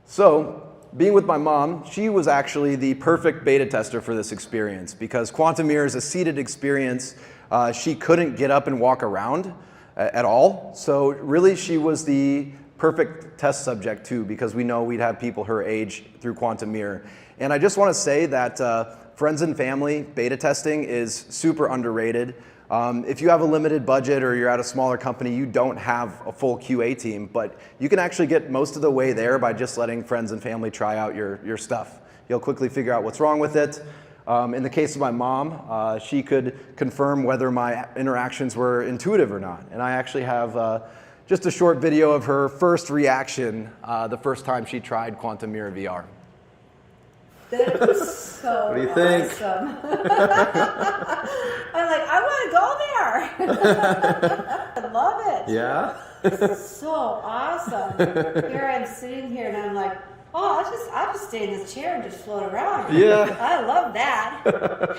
So, being with my mom, she was actually the perfect beta tester for this experience because Quantum Mirror is a seated experience. She couldn't get up and walk around at all. So really she was the perfect test subject too, because we know we'd have people her age through Quantum Mirror. And I just want to say that friends and family beta testing is super underrated. If you have a limited budget or you're at a smaller company, you don't have a full QA team, but you can actually get most of the way there by just letting friends and family try out your stuff. You'll quickly figure out what's wrong with it. In the case of my mom, she could confirm whether my interactions were intuitive or not. And I actually have just a short video of her first reaction the first time she tried Quantum Mirror VR. That was so What do you think? awesome. I'm like, I want to go there. I love it. Yeah? So awesome. Here I'm sitting here and I'm like, oh, I'll just stay in this chair and just float around. Yeah. I love that.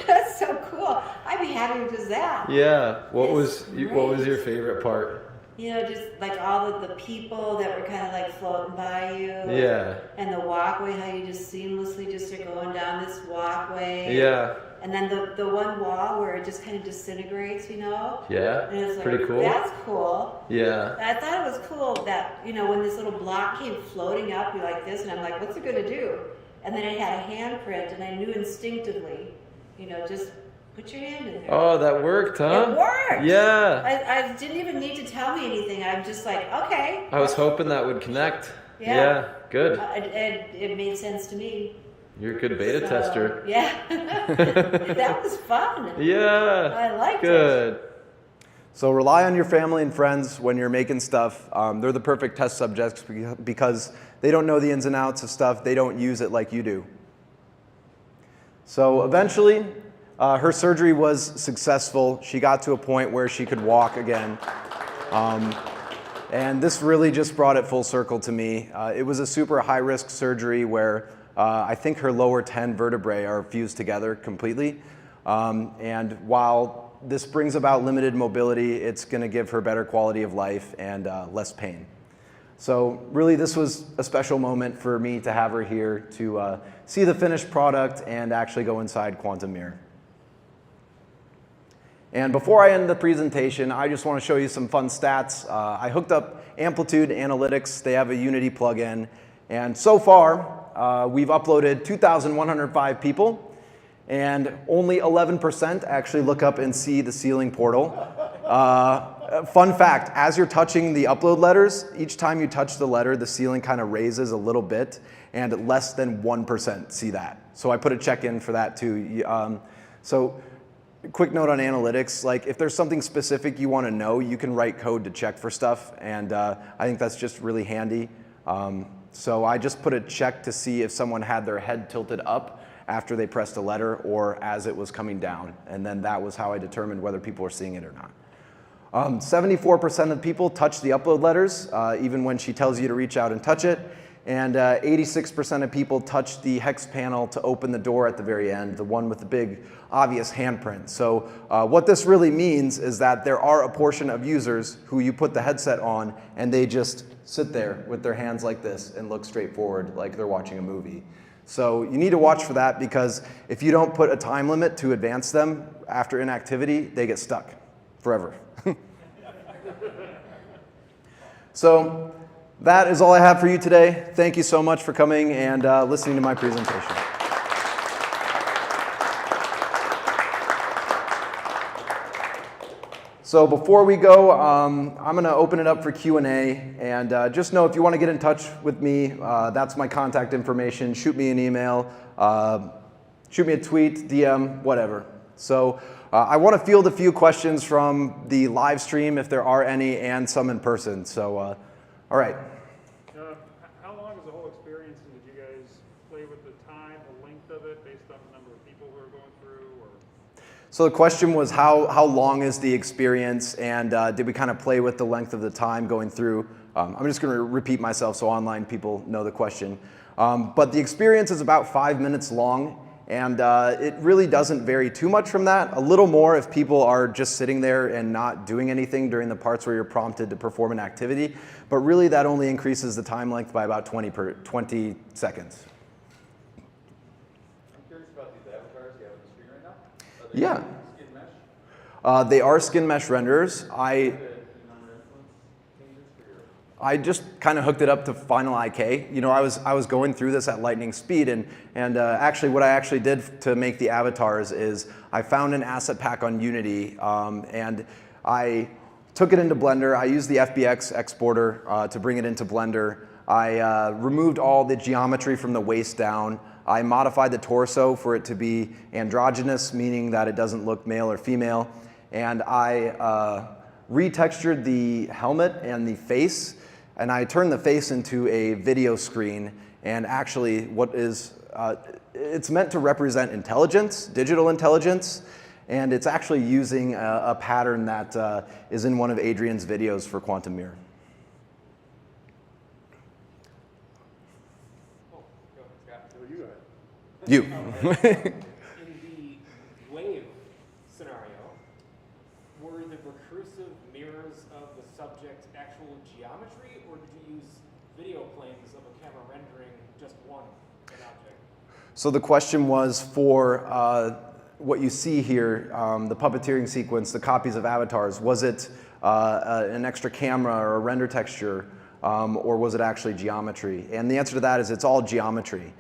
That's so cool. I'd be happy with just that. Yeah. What was great. your favorite part? You know, just like all of the people that were kind of like floating by you. Yeah. And the walkway, how you just seamlessly just are going down this walkway. Yeah. And then the one wall where it just kind of disintegrates, you know? Yeah. And it's like, Pretty cool. that's cool. Yeah. I thought it was cool that, you know, when this little block came floating up, you're like this, and I'm like, what's it going to do? And then it had a handprint, and I knew instinctively, you know, just put your hand in there. Oh, that worked, huh? It worked. Yeah. I didn't even need to tell me anything. I'm just like, okay. I was hoping that would connect. Yeah. Good. It made sense to me. You're a good beta So, tester. Yeah. That was fun. Yeah. I liked Good. it. So rely on your family and friends when you're making stuff. They're the perfect test subjects because they don't know the ins and outs of stuff. They don't use it like you do. So eventually, her surgery was successful. She got to a point where she could walk again. And this really just brought it full circle to me. It was a super high-risk surgery where I think her lower 10 vertebrae are fused together completely. And while this brings about limited mobility, it's going to give her better quality of life and less pain. So really, this was a special moment for me to have her here to see the finished product and actually go inside Quantum Mirror. And before I end the presentation, I just want to show you some fun stats. I hooked up Amplitude Analytics. They have a Unity plugin. And so far, we've uploaded 2,105 people, and only 11% actually look up and see the ceiling portal. Fun fact, as you're touching the upload letters, each time you touch the letter, the ceiling kind of raises a little bit, and less than 1% see that. So I put a check in for that too. So quick note on analytics, like if there's something specific you want to know, you can write code to check for stuff, and I think that's just really handy. So I just put a check to see if someone had their head tilted up after they pressed a letter or as it was coming down, and then that was how I determined whether people were seeing it or not. 74% of people touch the upload letters, even when she tells you to reach out and touch it. And 86% of people touch the hex panel to open the door at the very end, the one with the big obvious handprint. So what this really means is that there are a portion of users who you put the headset on and they just sit there with their hands like this and look straight forward like they're watching a movie. So you need to watch for that, because if you don't put a time limit to advance them after inactivity, they get stuck forever. So that is all I have for you today. Thank you so much for coming and listening to my presentation. So before we go, I'm going to open it up for Q&A. And just know, if you want to get in touch with me, that's my contact information. Shoot me an email, shoot me a tweet, DM, whatever. So I want to field a few questions from the live stream, if there are any, and some in person. So, all right. How long is the whole experience, and did you guys play with the time, the length of it, based on the number of people who are going through? Or? So the question was, how long is the experience, and did we kind of play with the length of the time going through? I'm just going to repeat myself so online people know the question. But the experience is about 5 minutes long. And it really doesn't vary too much from that. A little more if people are just sitting there and not doing anything during the parts where you're prompted to perform an activity. But really, that only increases the time length by about 20 seconds. I'm curious about these avatars you have on the screen right now. Are they Yeah. skin mesh? They are skin mesh renders. I just kind of hooked it up to Final IK. You know, I was going through this at lightning speed, and actually what I actually did to make the avatars is I found an asset pack on Unity, and I took it into Blender. I used the FBX exporter to bring it into Blender. I removed all the geometry from the waist down. I modified the torso for it to be androgynous, meaning that it doesn't look male or female, and I retextured the helmet and the face. And I turned the face into a video screen, and actually it's meant to represent intelligence, digital intelligence, and it's actually using a pattern that is in one of Adrian's videos for Quantum Mirror. Oh, go ahead, Scott. So you got it. You. In the wave scenario, were the recursive mirrors of the subject's actual geometry, or did you use video planes of a camera rendering just an object? So the question was for what you see here, the puppeteering sequence, the copies of avatars, was it an extra camera or a render texture, or was it actually geometry? And the answer to that is it's all geometry.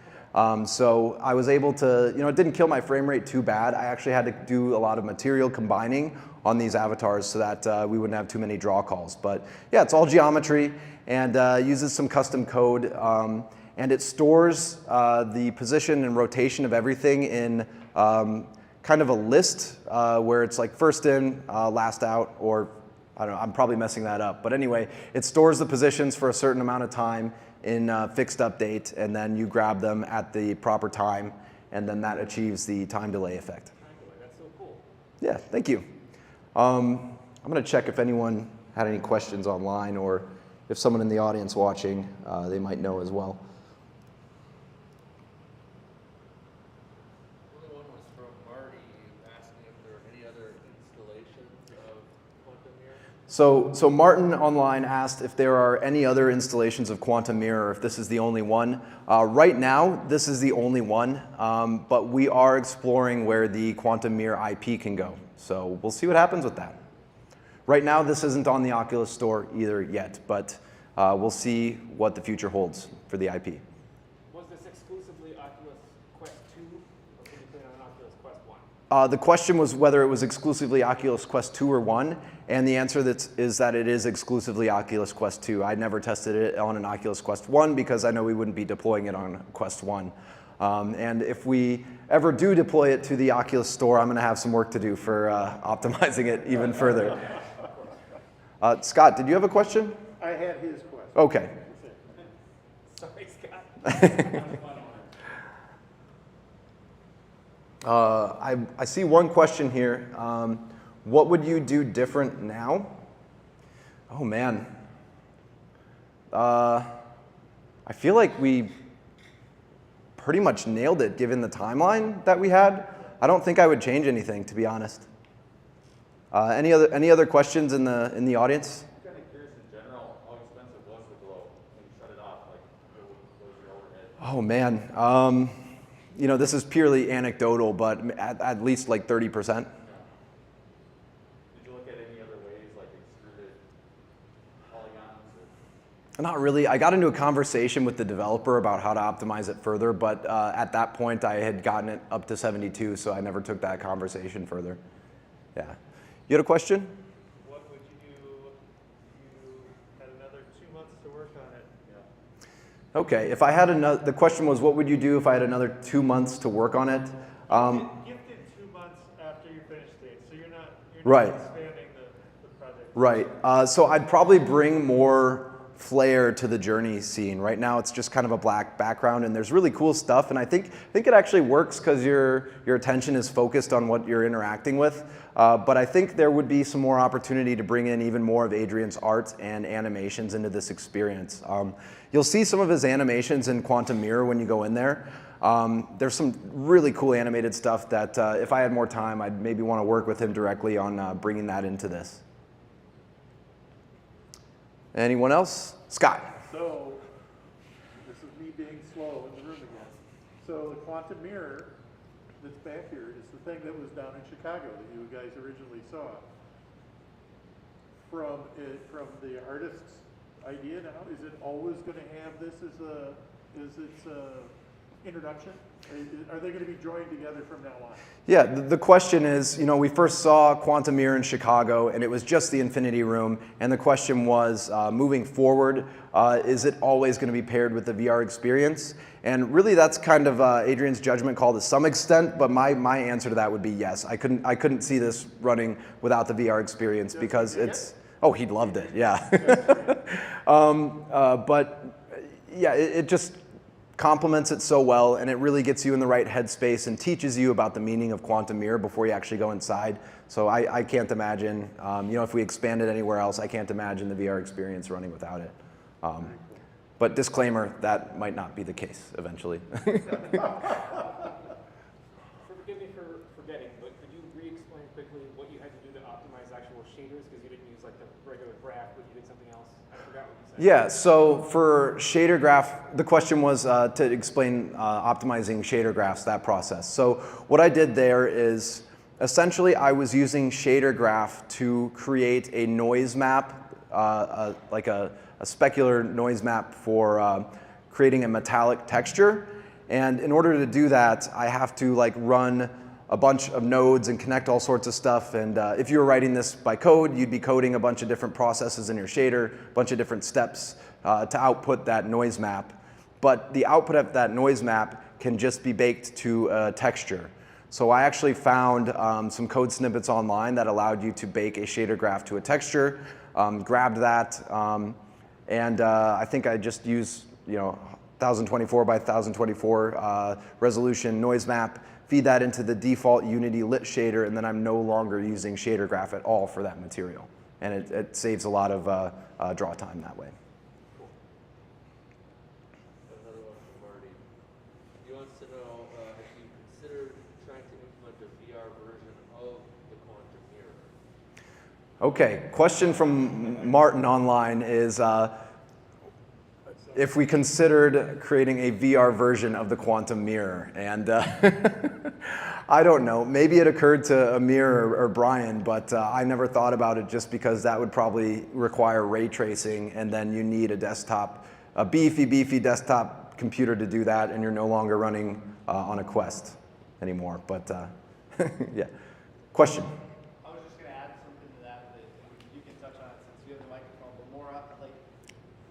So I was able to, it didn't kill my frame rate too bad. I actually had to do a lot of material combining on these avatars so that we wouldn't have too many draw calls. But yeah, it's all geometry and uses some custom code. And it stores the position and rotation of everything in kind of a list where it's like first in, last out, or I don't know, I'm probably messing that up. But anyway, it stores the positions for a certain amount of time in fixed update, and then you grab them at the proper time, and then that achieves the time delay effect. That's so cool. Yeah, thank you. I'm going to check if anyone had any questions online, or if someone in the audience watching, they might know as well. The other one was from Marty asking if there are any other installations of Quantum Mirror. So Martin online asked if there are any other installations of Quantum Mirror, if this is the only one. Right now, this is the only one, but we are exploring where the Quantum Mirror IP can go. So we'll see what happens with that. Right now, this isn't on the Oculus Store either yet, but we'll see what the future holds for the IP. Was this exclusively Oculus Quest 2, or can you play it on Oculus Quest 1? The question was whether it was exclusively Oculus Quest 2 or 1, and the answer is that it is exclusively Oculus Quest 2. I never tested it on an Oculus Quest 1 because I know we wouldn't be deploying it on Quest 1. And if we ever do deploy it to the Oculus Store, I'm going to have some work to do for optimizing it even further. Scott, did you have a question? I had his question. Okay. Sorry, Scott. I see one question here. What would you do different now? Oh man. I feel like we pretty much nailed it given the timeline that we had. I don't think I would change anything, to be honest. Any other questions in the audience? I'm kind of curious in general, how expensive was the glow when you shut it off? Like, what was your overhead? Oh man. You know, this is purely anecdotal, but at least like 30%. Did you look at any other ways, like extruded polygons? Or? Not really. I got into a conversation with the developer about how to optimize it further, but at that point I had gotten it up to 72, so I never took that conversation further. Yeah. You had a question? What would you do if you had another 2 months to work on it? Yeah. Okay. If I had another, the question was, what would you do if I had another 2 months to work on it? Gifted 2 months after your finish date, so you're not Right. expanding the project. Right. So I'd probably bring more flair to the journey scene. Right now it's just kind of a black background, and there's really cool stuff, and I think it actually works because your attention is focused on what you're interacting with. But I think there would be some more opportunity to bring in even more of Adrian's art and animations into this experience. You'll see some of his animations in Quantum Mirror when you go in there. There's some really cool animated stuff that if I had more time, I'd maybe want to work with him directly on bringing that into this. Anyone else? Scott. So, this is me being slow in the room again. So the Quantum Mirror that's back here is the thing that was down in Chicago that you guys originally saw. From the artist's idea now, is it always going to have this as its introduction? Are they going to be joined together from now on? Yeah, the question is, you know, we first saw Quantum Mirror in Chicago, and it was just the Infinity Room, and the question was, moving forward, is it always going to be paired with the VR experience? And really, that's kind of Adrian's judgment call to some extent, but my answer to that would be yes. I couldn't see this running without the VR experience because it's. Oh, he loved it, yeah. But yeah, it just complements it so well, and it really gets you in the right headspace and teaches you about the meaning of Quantum Mirror before you actually go inside. So I can't imagine, you know, if we expand it anywhere else, I can't imagine the VR experience running without it. But disclaimer, that might not be the case eventually. Forgive me for forgetting, but could you re-explain quickly what you had to do to optimize actual shaders? Because you didn't use like the regular graph, but you did something else. I forgot what you said. Yeah, so for shader graph, the question was to explain optimizing shader graphs, that process. So what I did there is essentially I was using shader graph to create a noise map, like a specular noise map for creating a metallic texture. And in order to do that, I have to like run a bunch of nodes and connect all sorts of stuff. And if you were writing this by code, you'd be coding a bunch of different processes in your shader, a bunch of different steps to output that noise map. But the output of that noise map can just be baked to a texture. So I actually found some code snippets online that allowed you to bake a shader graph to a texture, grabbed that, and I think I just used, you know, 1024 by 1024 resolution noise map, feed that into the default Unity lit shader, and then I'm no longer using shader graph at all for that material. And it saves a lot of draw time that way. Another one from Marty. He wants to know if you considered trying to implement a VR version of the quantum mirror. Okay, question from Martin online is if we considered creating a VR version of the quantum mirror. And I don't know, maybe it occurred to Amir or Brian, but I never thought about it just because that would probably require ray tracing, and then you need a desktop, a beefy desktop computer to do that, and you're no longer running on a Quest anymore. But yeah, question? I was just going to add something to that, that you can touch on it since you have the microphone, but more like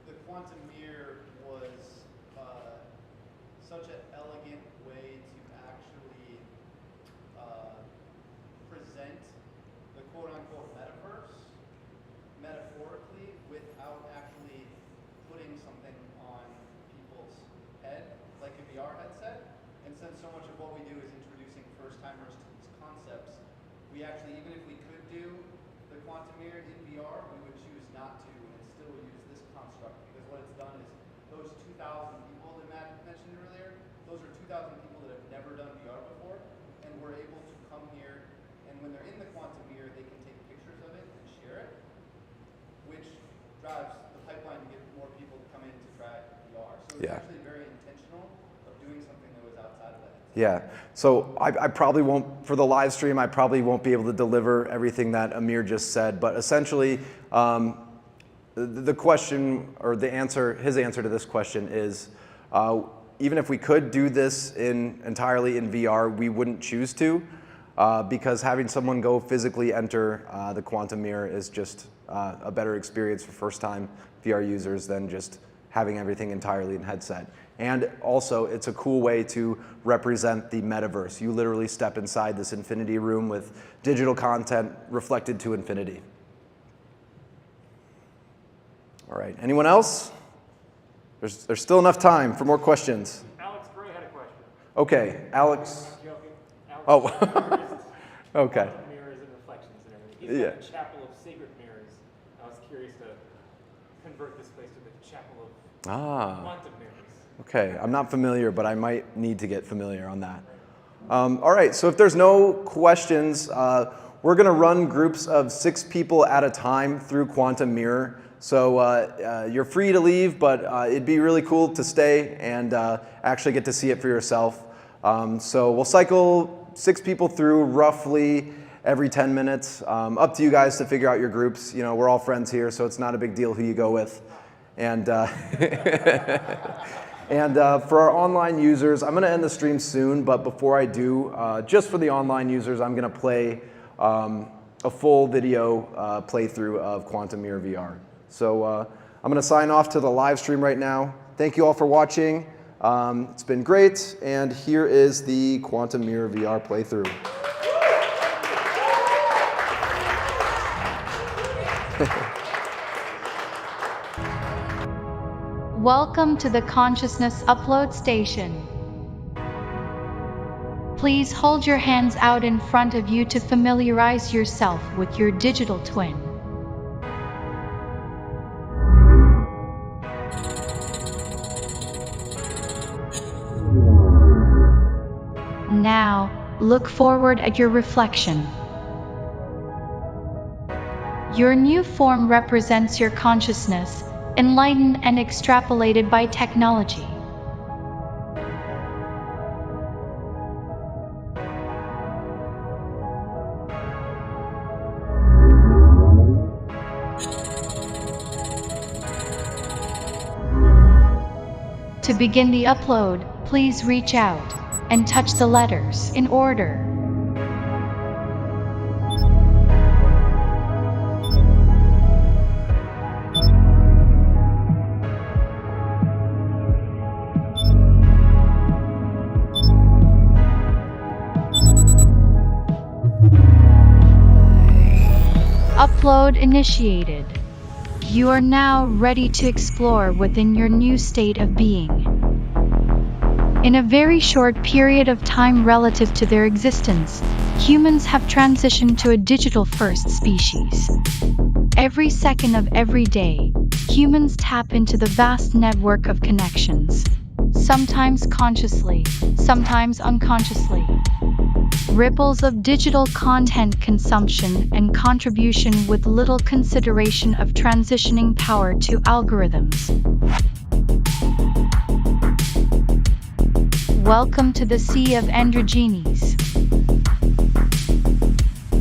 the quantum mirror was such an elegant way to actually present the quote-unquote metaverse metaphorically without actually putting something on people's head, like a VR headset. And since so much of what we do is introducing first-timers to these concepts, we actually, even if we could do the quantum mirror in VR, we would choose not to and still use this construct, because what it's done is those 2,000 people that Matt mentioned earlier, those are 2,000 people that have never done VR before, and we're able to come here, and when they're in the quantum mirror, they can take pictures of it and share it, which drives the pipeline to get more people to come in to try VR. So it's actually very intentional of doing something that was outside of that. Yeah, so I probably won't, for the live stream, I probably won't be able to deliver everything that Amir just said, but essentially the question, or the answer, his answer to this question is, even if we could do this entirely in VR, we wouldn't choose to, because having someone go physically enter the quantum mirror is just a better experience for first-time VR users than just having everything entirely in headset. And also, it's a cool way to represent the metaverse. You literally step inside this infinity room with digital content reflected to infinity. All right, anyone else? There's still enough time for more questions. Alex Gray had a question. Okay, Alex. I'm joking. Alex Oh, okay. Mirrors and reflections and everything. He's Yeah. got a chapel of sacred mirrors. I was curious to convert this place to the chapel of quantum mirrors. Okay, I'm not familiar, but I might need to get familiar on that. All right, so if there's no questions, we're going to run groups of 6 people at a time through Quantum Mirror. So you're free to leave, but it'd be really cool to stay and actually get to see it for yourself. So we'll cycle 6 people through roughly every 10 minutes. Up to you guys to figure out your groups. You know, we're all friends here, so it's not a big deal who you go with. And and for our online users, I'm going to end the stream soon, but before I do, just for the online users, I'm going to play a full video playthrough of Quantum Mirror VR. So I'm going to sign off to the live stream right now. Thank you all for watching. It's been great, and here is the Quantum Mirror VR playthrough. Welcome to the Consciousness Upload Station. Please hold your hands out in front of you to familiarize yourself with your digital twin. Now, look forward at your reflection. Your new form represents your consciousness, enlightened and extrapolated by technology. To begin the upload, please reach out and touch the letters in order. Upload initiated. You are now ready to explore within your new state of being. In a very short period of time relative to their existence, humans have transitioned to a digital-first species. Every second of every day, humans tap into the vast network of connections, sometimes consciously, sometimes unconsciously. Ripples of digital content consumption and contribution with little consideration of transitioning power to algorithms. Welcome to the sea of androgynes.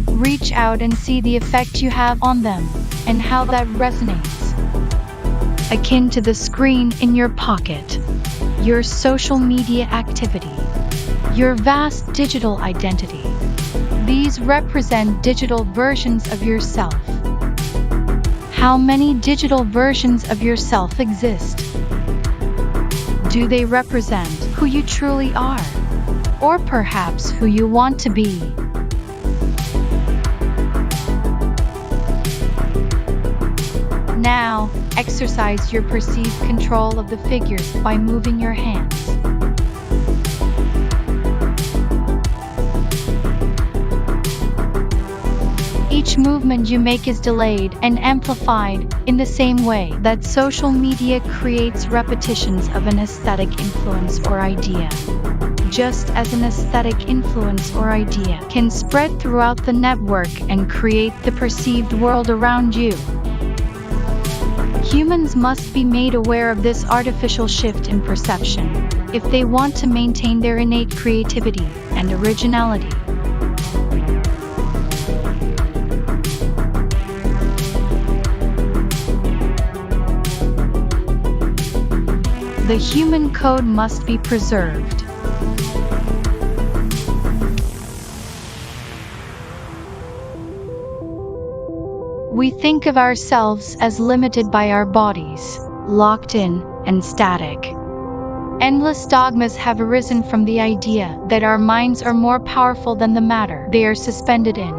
Reach out and see the effect you have on them, and how that resonates. Akin to the screen in your pocket, your social media activity, your vast digital identity. These represent digital versions of yourself. How many digital versions of yourself exist? Do they represent who you truly are? Or perhaps who you want to be? Now, exercise your perceived control of the figures by moving your hands. Each movement you make is delayed and amplified in the same way that social media creates repetitions of an aesthetic influence or idea. Just as an aesthetic influence or idea can spread throughout the network and create the perceived world around you. Humans must be made aware of this artificial shift in perception if they want to maintain their innate creativity and originality. The human code must be preserved. We think of ourselves as limited by our bodies, locked in, and static. Endless dogmas have arisen from the idea that our minds are more powerful than the matter they are suspended in.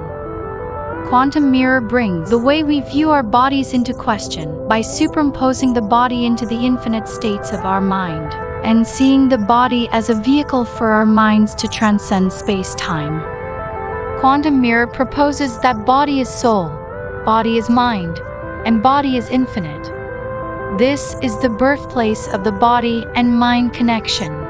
Quantum mirror brings the way we view our bodies into question by superimposing the body into the infinite states of our mind, and seeing the body as a vehicle for our minds to transcend space-time. Quantum mirror proposes that body is soul, body is mind, and body is infinite. This is the birthplace of the body and mind connection.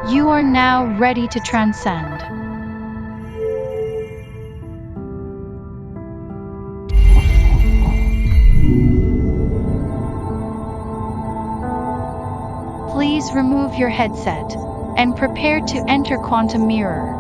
You are now ready to transcend. Please remove your headset and prepare to enter quantum mirror.